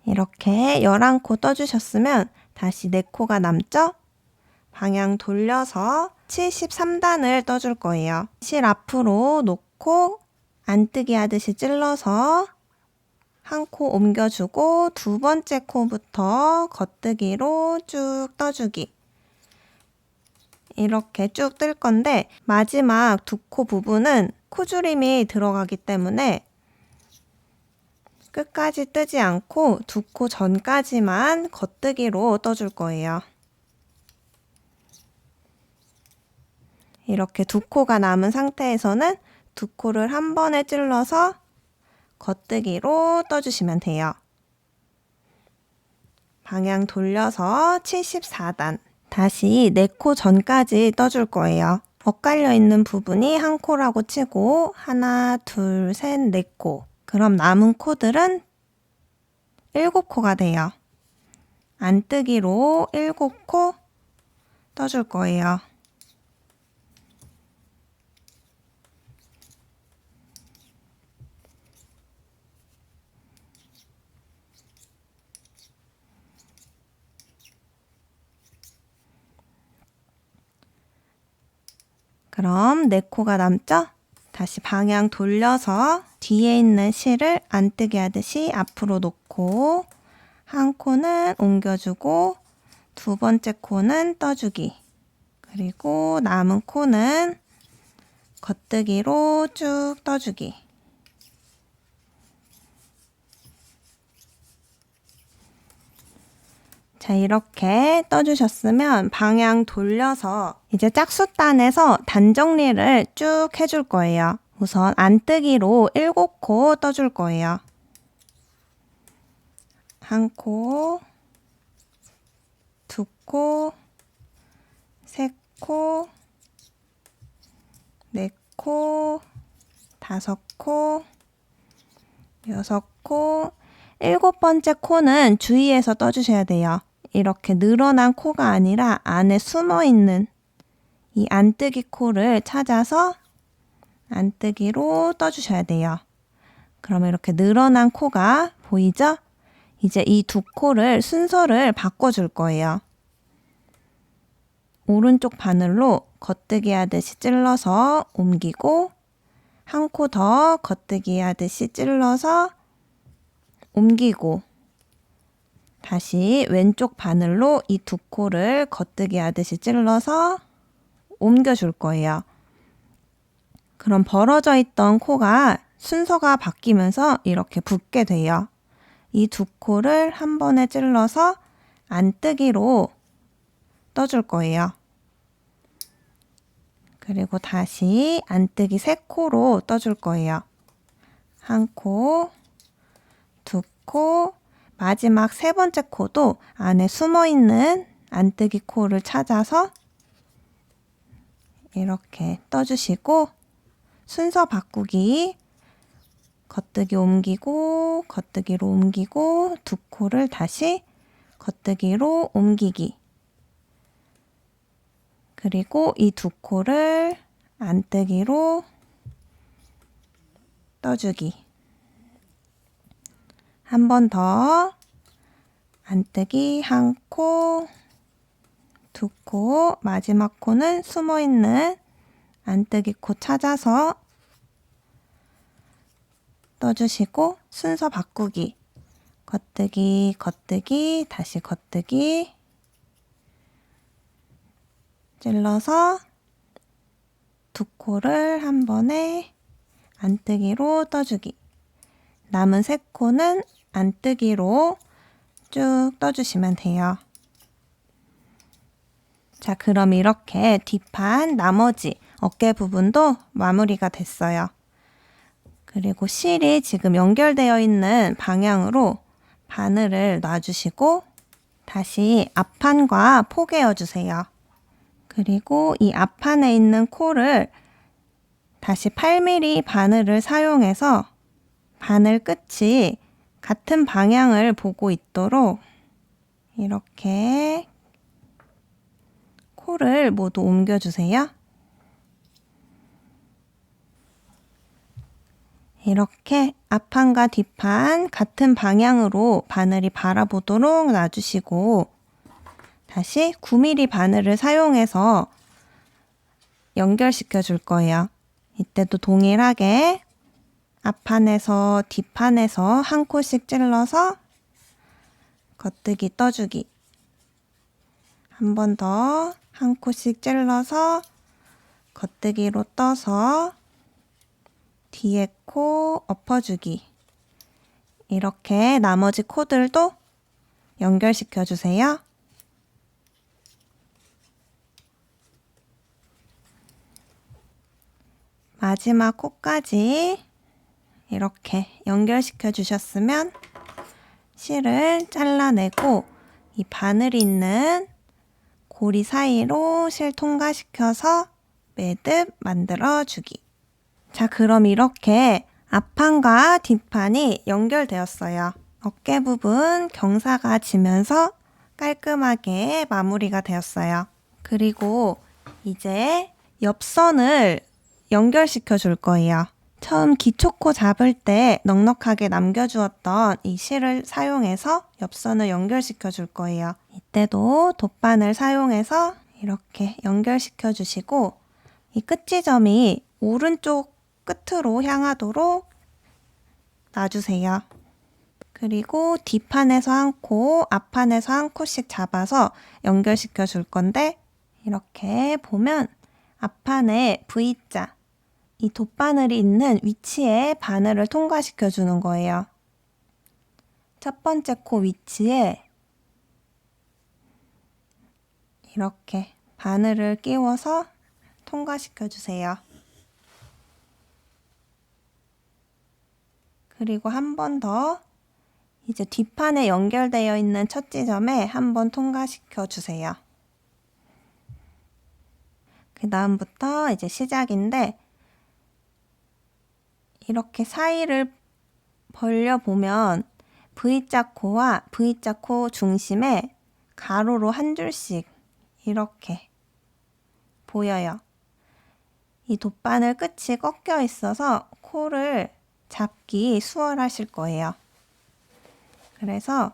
이렇게 11코 떠주셨으면 다시 4코가 남죠? 방향 돌려서 73단을 떠줄 거예요. 실 앞으로 놓고 안뜨기 하듯이 찔러서 한 코 옮겨주고 두 번째 코부터 겉뜨기로 쭉 떠주기. 이렇게 쭉 뜰 건데 마지막 2코 부분은 코주림이 들어가기 때문에 끝까지 뜨지 않고 2코 전까지만 겉뜨기로 떠줄 거예요. 이렇게 2코가 남은 상태에서는 2코를 한 번에 찔러서 겉뜨기로 떠주시면 돼요. 방향 돌려서 74단. 다시 4코 전까지 떠줄 거예요. 엇갈려 있는 부분이 1코라고 치고 하나, 둘, 셋, 4코. 그럼 남은 코들은 7코가 돼요. 안뜨기로 7코 떠줄 거예요. 그럼 4코가 남죠? 다시 방향 돌려서 뒤에 있는 실을 안뜨기 하듯이 앞으로 놓고 한 코는 옮겨주고 두 번째 코는 떠주기. 그리고 남은 코는 겉뜨기로 쭉 떠주기. 자, 이렇게 떠주셨으면 방향 돌려서 이제 짝수단에서 단 정리를 쭉 해줄 거예요. 우선 안뜨기로 7코 떠줄 거예요. 한 코, 2코, 3코, 4코, 5코, 6코, 7번째 코는 주의해서 떠주셔야 돼요. 이렇게 늘어난 코가 아니라 안에 숨어있는 이 안뜨기 코를 찾아서 안뜨기로 떠주셔야 돼요. 그러면 이렇게 늘어난 코가 보이죠? 이제 이 2코를 순서를 바꿔줄 거예요. 오른쪽 바늘로 겉뜨기 하듯이 찔러서 옮기고 한 코 더 겉뜨기 하듯이 찔러서 옮기고 다시 왼쪽 바늘로 이 2코를 겉뜨기 하듯이 찔러서 옮겨줄 거예요. 그럼 벌어져 있던 코가 순서가 바뀌면서 이렇게 붙게 돼요. 이 2코를 한 번에 찔러서 안뜨기로 떠줄 거예요. 그리고 다시 안뜨기 3코로 떠줄 거예요. 한 코, 2코, 마지막 3번째 코도 안에 숨어있는 안뜨기 코를 찾아서 이렇게 떠주시고 순서 바꾸기 겉뜨기 옮기고 겉뜨기로 옮기고 2코를 다시 겉뜨기로 옮기기 그리고 이 2코를 안뜨기로 떠주기 한 번 더 안뜨기 한 코, 2코, 마지막 코는 숨어있는 안뜨기 코 찾아서 떠주시고 순서 바꾸기 겉뜨기, 겉뜨기, 다시 겉뜨기 찔러서 2코를 한 번에 안뜨기로 떠주기 남은 3코는 안뜨기로 쭉 떠주시면 돼요. 자, 그럼 이렇게 뒷판 나머지 어깨 부분도 마무리가 됐어요. 그리고 실이 지금 연결되어 있는 방향으로 바늘을 놔주시고 다시 앞판과 포개어 주세요. 그리고 이 앞판에 있는 코를 다시 8mm 바늘을 사용해서 바늘 끝이 같은 방향을 보고 있도록 이렇게 코를 모두 옮겨주세요. 이렇게 앞판과 뒷판 같은 방향으로 바늘이 바라보도록 놔주시고 다시 9mm 바늘을 사용해서 연결시켜 줄 거예요. 이때도 동일하게 앞판에서 뒷판에서 한 코씩 찔러서 겉뜨기 떠주기 한 번 더 한 코씩 찔러서 겉뜨기로 떠서 뒤에 코 엎어주기 이렇게 나머지 코들도 연결시켜 주세요. 마지막 코까지 이렇게 연결시켜 주셨으면 실을 잘라내고 이 바늘이 있는 고리 사이로 실 통과시켜서 매듭 만들어 주기. 자, 그럼 이렇게 앞판과 뒷판이 연결되었어요. 어깨 부분 경사가 지면서 깔끔하게 마무리가 되었어요. 그리고 이제 옆선을 연결시켜 줄 거예요. 처음 기초코 잡을 때 넉넉하게 남겨주었던 이 실을 사용해서 옆선을 연결시켜 줄 거예요. 이때도 돗바늘 사용해서 이렇게 연결시켜 주시고 이 끝지점이 오른쪽 끝으로 향하도록 놔주세요. 그리고 뒷판에서 한 코, 앞판에서 한 코씩 잡아서 연결시켜 줄 건데 이렇게 보면 앞판에 V자, 이 돗바늘이 있는 위치에 바늘을 통과시켜 주는 거예요. 첫 번째 코 위치에 이렇게 바늘을 끼워서 통과시켜 주세요. 그리고 한 번 더 이제 뒷판에 연결되어 있는 첫 지점에 한 번 통과시켜 주세요. 그 다음부터 이제 시작인데 이렇게 사이를 벌려보면 V자 코와 V자 코 중심에 가로로 한 줄씩 이렇게 보여요. 이 돗바늘 끝이 꺾여 있어서 코를 잡기 수월하실 거예요. 그래서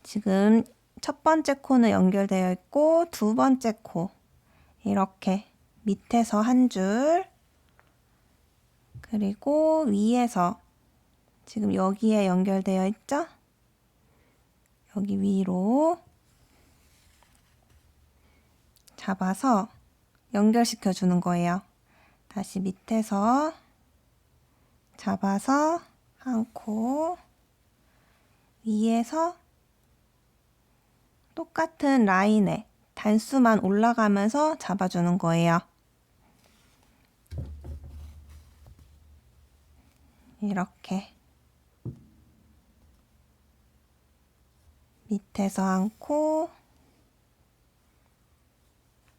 지금 첫 번째 코는 연결되어 있고 두 번째 코 이렇게 밑에서 한 줄 그리고 위에서 지금 여기에 연결되어 있죠? 여기 위로 잡아서 연결시켜 주는 거예요. 다시 밑에서 잡아서 한 코 위에서 똑같은 라인에 단수만 올라가면서 잡아주는 거예요. 이렇게 밑에서 한 코,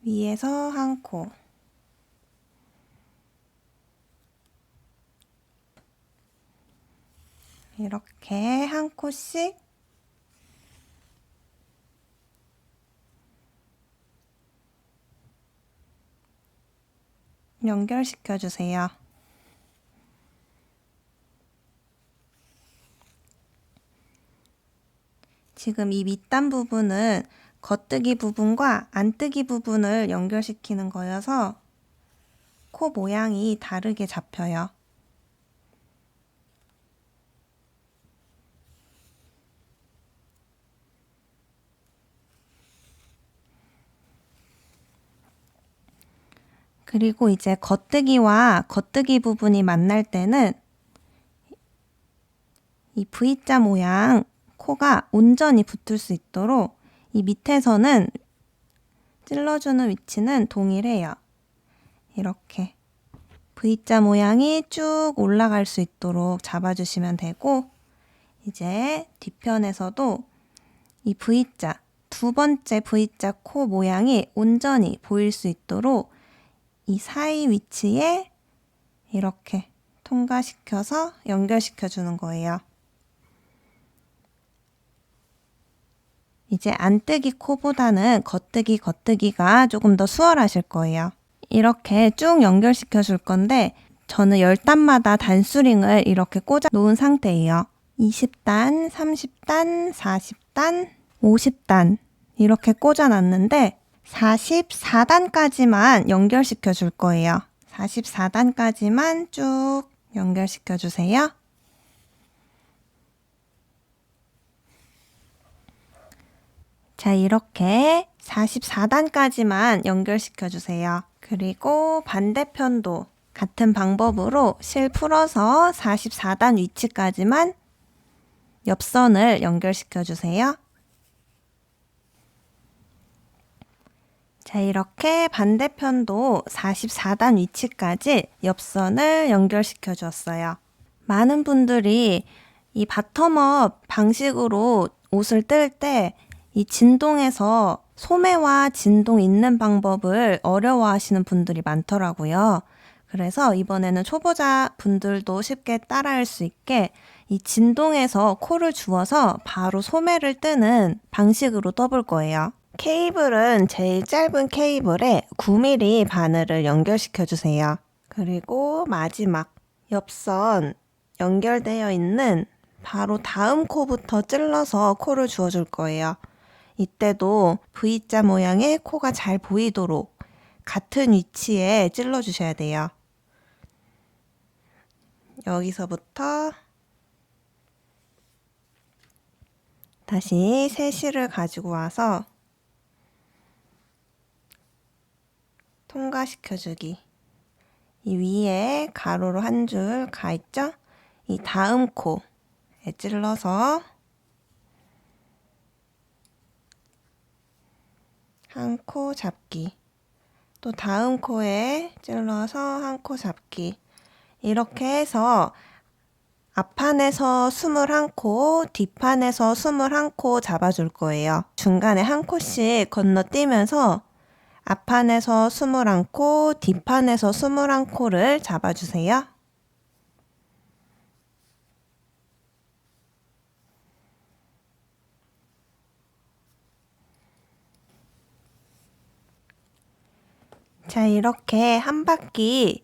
위에서 한 코. 이렇게 한 코씩 연결시켜 주세요. 지금 이 밑단 부분은 겉뜨기 부분과 안뜨기 부분을 연결시키는 거여서 코 모양이 다르게 잡혀요. 그리고 이제 겉뜨기와 겉뜨기 부분이 만날 때는 이 V자 모양 코가 온전히 붙을 수 있도록 이 밑에서는 찔러주는 위치는 동일해요. 이렇게 V자 모양이 쭉 올라갈 수 있도록 잡아주시면 되고 이제 뒤편에서도 이 V자, 두 번째 V자 코 모양이 온전히 보일 수 있도록 이 사이 위치에 이렇게 통과시켜서 연결시켜 주는 거예요. 이제 안뜨기 코보다는 겉뜨기가 조금 더 수월하실 거예요. 이렇게 쭉 연결시켜 줄 건데 저는 10단마다 단수링을 이렇게 꽂아 놓은 상태예요. 20단, 30단, 40단, 50단 이렇게 꽂아 놨는데 44단까지만 연결시켜 줄 거예요. 44단까지만 쭉 연결시켜 주세요. 자, 이렇게 44단까지만 연결시켜 주세요. 그리고 반대편도 같은 방법으로 실 풀어서 44단 위치까지만 옆선을 연결시켜 주세요. 자, 이렇게 반대편도 44단 위치까지 옆선을 연결시켜 주었어요. 많은 분들이 이 바텀업 방식으로 옷을 뜰 때 이 진동에서 소매와 진동 있는 방법을 어려워하시는 분들이 많더라고요. 그래서 이번에는 초보자 분들도 쉽게 따라할 수 있게 이 진동에서 코를 주어서 바로 소매를 뜨는 방식으로 떠볼 거예요. 케이블은 제일 짧은 케이블에 9mm 바늘을 연결시켜 주세요. 그리고 마지막 옆선 연결되어 있는 바로 다음 코부터 찔러서 코를 주어줄 거예요. 이때도 V자 모양의 코가 잘 보이도록 같은 위치에 찔러 주셔야 돼요. 여기서부터 다시 새 실을 가지고 와서 통과시켜주기. 이 위에 가로로 한 줄 가 있죠? 이 다음 코에 찔러서 한 코 잡기. 또 다음 코에 찔러서 한 코 잡기. 이렇게 해서 앞판에서 21코, 뒷판에서 21코 잡아줄 거예요. 중간에 한 코씩 건너뛰면서 앞판에서 21코, 뒷판에서 21코를 잡아주세요. 자, 이렇게 한 바퀴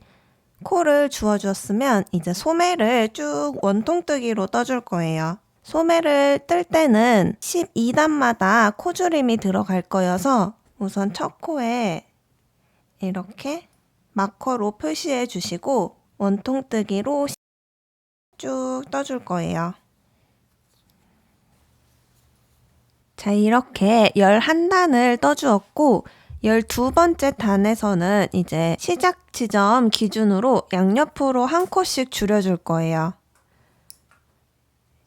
코를 주어주었으면 이제 소매를 쭉 원통뜨기로 떠줄 거예요. 소매를 뜰 때는 12단마다 코줄임이 들어갈 거여서 우선 첫 코에 이렇게 마커로 표시해 주시고 원통뜨기로 쭉 떠줄 거예요. 자, 이렇게 11단을 떠주었고 12번째 단에서는 이제 시작 지점 기준으로 양옆으로 한 코씩 줄여줄 거예요.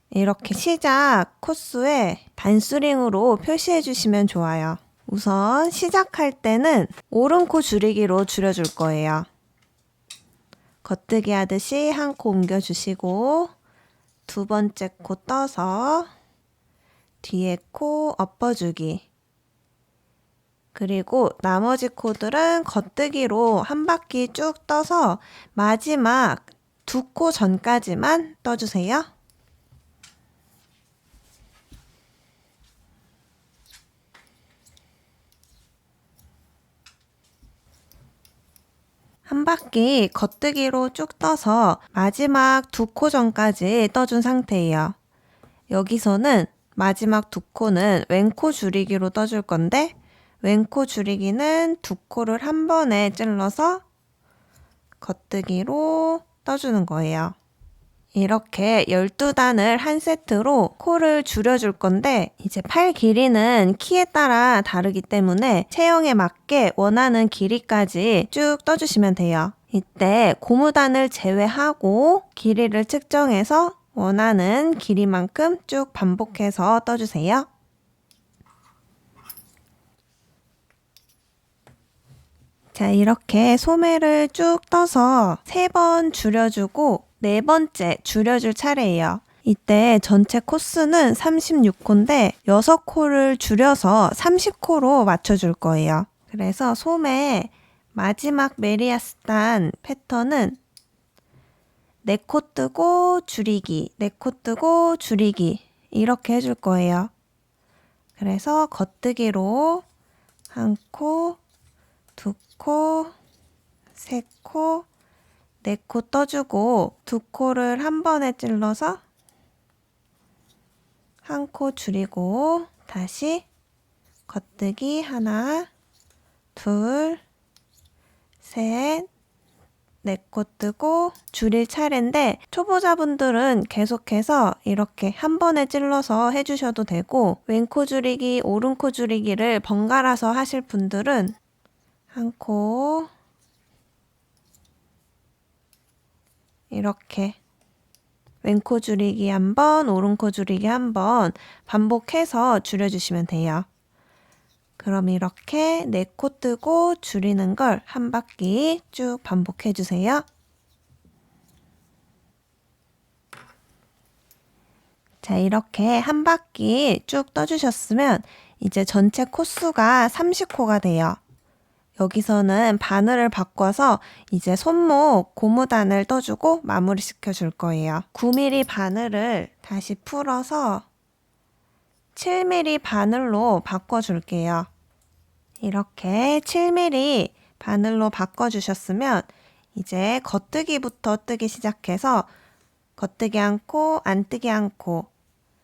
이렇게 시작 코수에 단수링으로 표시해 주시면 좋아요. 우선 시작할 때는 오른코 줄이기로 줄여줄 거예요. 겉뜨기 하듯이 한 코 옮겨주시고 두 번째 코 떠서 뒤에 코 엎어주기. 그리고 나머지 코들은 겉뜨기로 한 바퀴 쭉 떠서 마지막 두 코 전까지만 떠주세요. 한 바퀴 겉뜨기로 쭉 떠서 마지막 두 코 전까지 떠준 상태예요. 여기서는 마지막 두 코는 왼코 줄이기로 떠줄 건데 왼코 줄이기는 두 코를 한 번에 찔러서 겉뜨기로 떠주는 거예요. 이렇게 12단을 한 세트로 코를 줄여줄 건데 이제 팔 길이는 키에 따라 다르기 때문에 체형에 맞게 원하는 길이까지 쭉 떠주시면 돼요. 이때 고무단을 제외하고 길이를 측정해서 원하는 길이만큼 쭉 반복해서 떠주세요. 자, 이렇게 소매를 쭉 떠서 3번 줄여주고 4번째 줄여줄 차례예요. 이때 전체 코스는 36코인데 6코를 줄여서 30코로 맞춰줄 거예요. 그래서 소매 마지막 메리아스단 패턴은 4코 뜨고 줄이기, 4코 뜨고 줄이기 이렇게 해줄 거예요. 그래서 겉뜨기로 한 코, 두 코, 세 코, 네 코 떠주고 두 코를 한 번에 찔러서 한 코 줄이고 다시 겉뜨기 하나, 둘, 셋, 네 코 뜨고 줄일 차례인데 초보자분들은 계속해서 이렇게 한 번에 찔러서 해주셔도 되고 왼코 줄이기, 오른코 줄이기를 번갈아서 하실 분들은 한 코 이렇게 왼코 줄이기 한 번, 오른코 줄이기 한 번 반복해서 줄여주시면 돼요. 그럼 이렇게 4코 뜨고 줄이는 걸 한 바퀴 쭉 반복해주세요. 자, 이렇게 한 바퀴 쭉 떠주셨으면 이제 전체 코수가 30코가 돼요. 여기서는 바늘을 바꿔서 이제 손목 고무단을 떠주고 마무리 시켜줄 거예요. 9mm 바늘을 다시 풀어서 7mm 바늘로 바꿔줄게요. 이렇게 7mm 바늘로 바꿔주셨으면 이제 겉뜨기부터 뜨기 시작해서 겉뜨기 않고 안뜨기 않고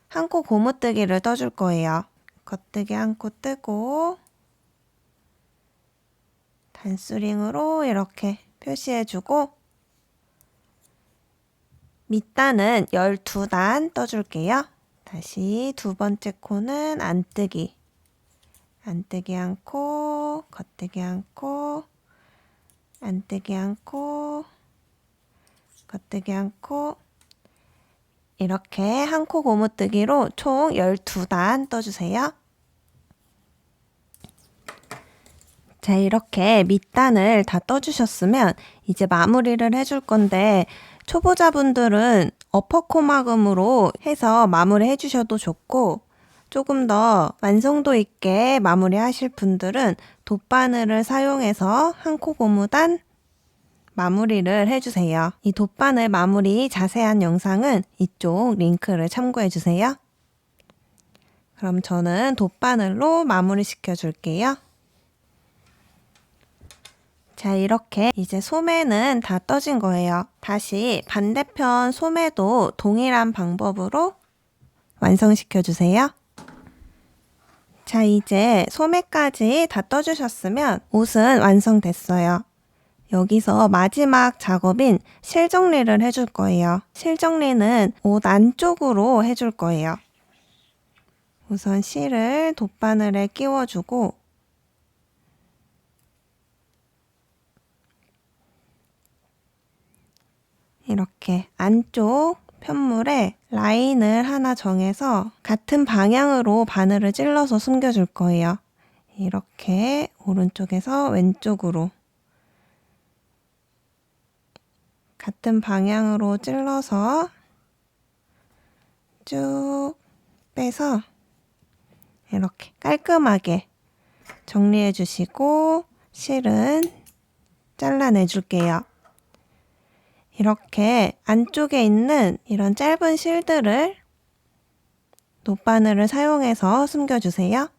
한 코 고무뜨기를 떠줄 거예요. 겉뜨기 한 코 뜨고 단수링으로 이렇게 표시해주고 밑단은 12단 떠줄게요. 다시 두 번째 코는 안뜨기. 안뜨기 한 코, 겉뜨기 한 코, 안뜨기 한 코, 겉뜨기 한 코. 이렇게 한 코 고무뜨기로 총 12단 떠주세요. 자, 이렇게 밑단을 다 떠주셨으면 이제 마무리를 해줄 건데 초보자분들은 어퍼코막음으로 해서 마무리 해주셔도 좋고 조금 더 완성도 있게 마무리 하실 분들은 돗바늘을 사용해서 한 코 고무단 마무리를 해주세요. 이 돗바늘 마무리 자세한 영상은 이쪽 링크를 참고해주세요. 그럼 저는 돗바늘로 마무리 시켜줄게요. 자, 이렇게 이제 소매는 다 떠진 거예요. 다시 반대편 소매도 동일한 방법으로 완성시켜주세요. 자, 이제 소매까지 다 떠주셨으면 옷은 완성됐어요. 여기서 마지막 작업인 실정리를 해줄 거예요. 실정리는 옷 안쪽으로 해줄 거예요. 우선 실을 돗바늘에 끼워주고 이렇게 안쪽 편물에 라인을 하나 정해서 같은 방향으로 바늘을 찔러서 숨겨줄 거예요. 이렇게 오른쪽에서 왼쪽으로 같은 방향으로 찔러서 쭉 빼서 이렇게 깔끔하게 정리해 주시고 실은 잘라내 줄게요. 이렇게 안쪽에 있는 이런 짧은 실들을 돗바늘을 사용해서 숨겨주세요.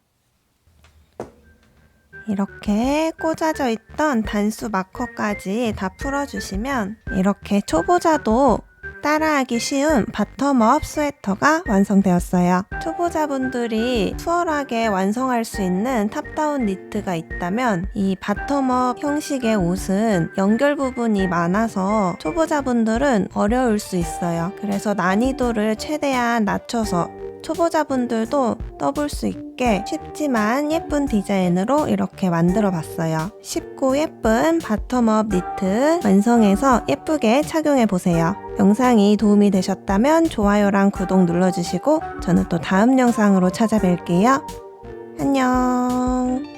이렇게 꽂아져 있던 단수 마커까지 다 풀어주시면 이렇게 초보자도 따라하기 쉬운 바텀업 스웨터가 완성되었어요. 초보자분들이 수월하게 완성할 수 있는 탑다운 니트가 있다면 이 바텀업 형식의 옷은 연결 부분이 많아서 초보자분들은 어려울 수 있어요. 그래서 난이도를 최대한 낮춰서 초보자분들도 떠볼 수 있게 쉽지만 예쁜 디자인으로 이렇게 만들어 봤어요. 쉽고 예쁜 바텀업 니트 완성해서 예쁘게 착용해 보세요. 영상이 도움이 되셨다면 좋아요랑 구독 눌러주시고 저는 또 다음 영상으로 찾아뵐게요. 안녕.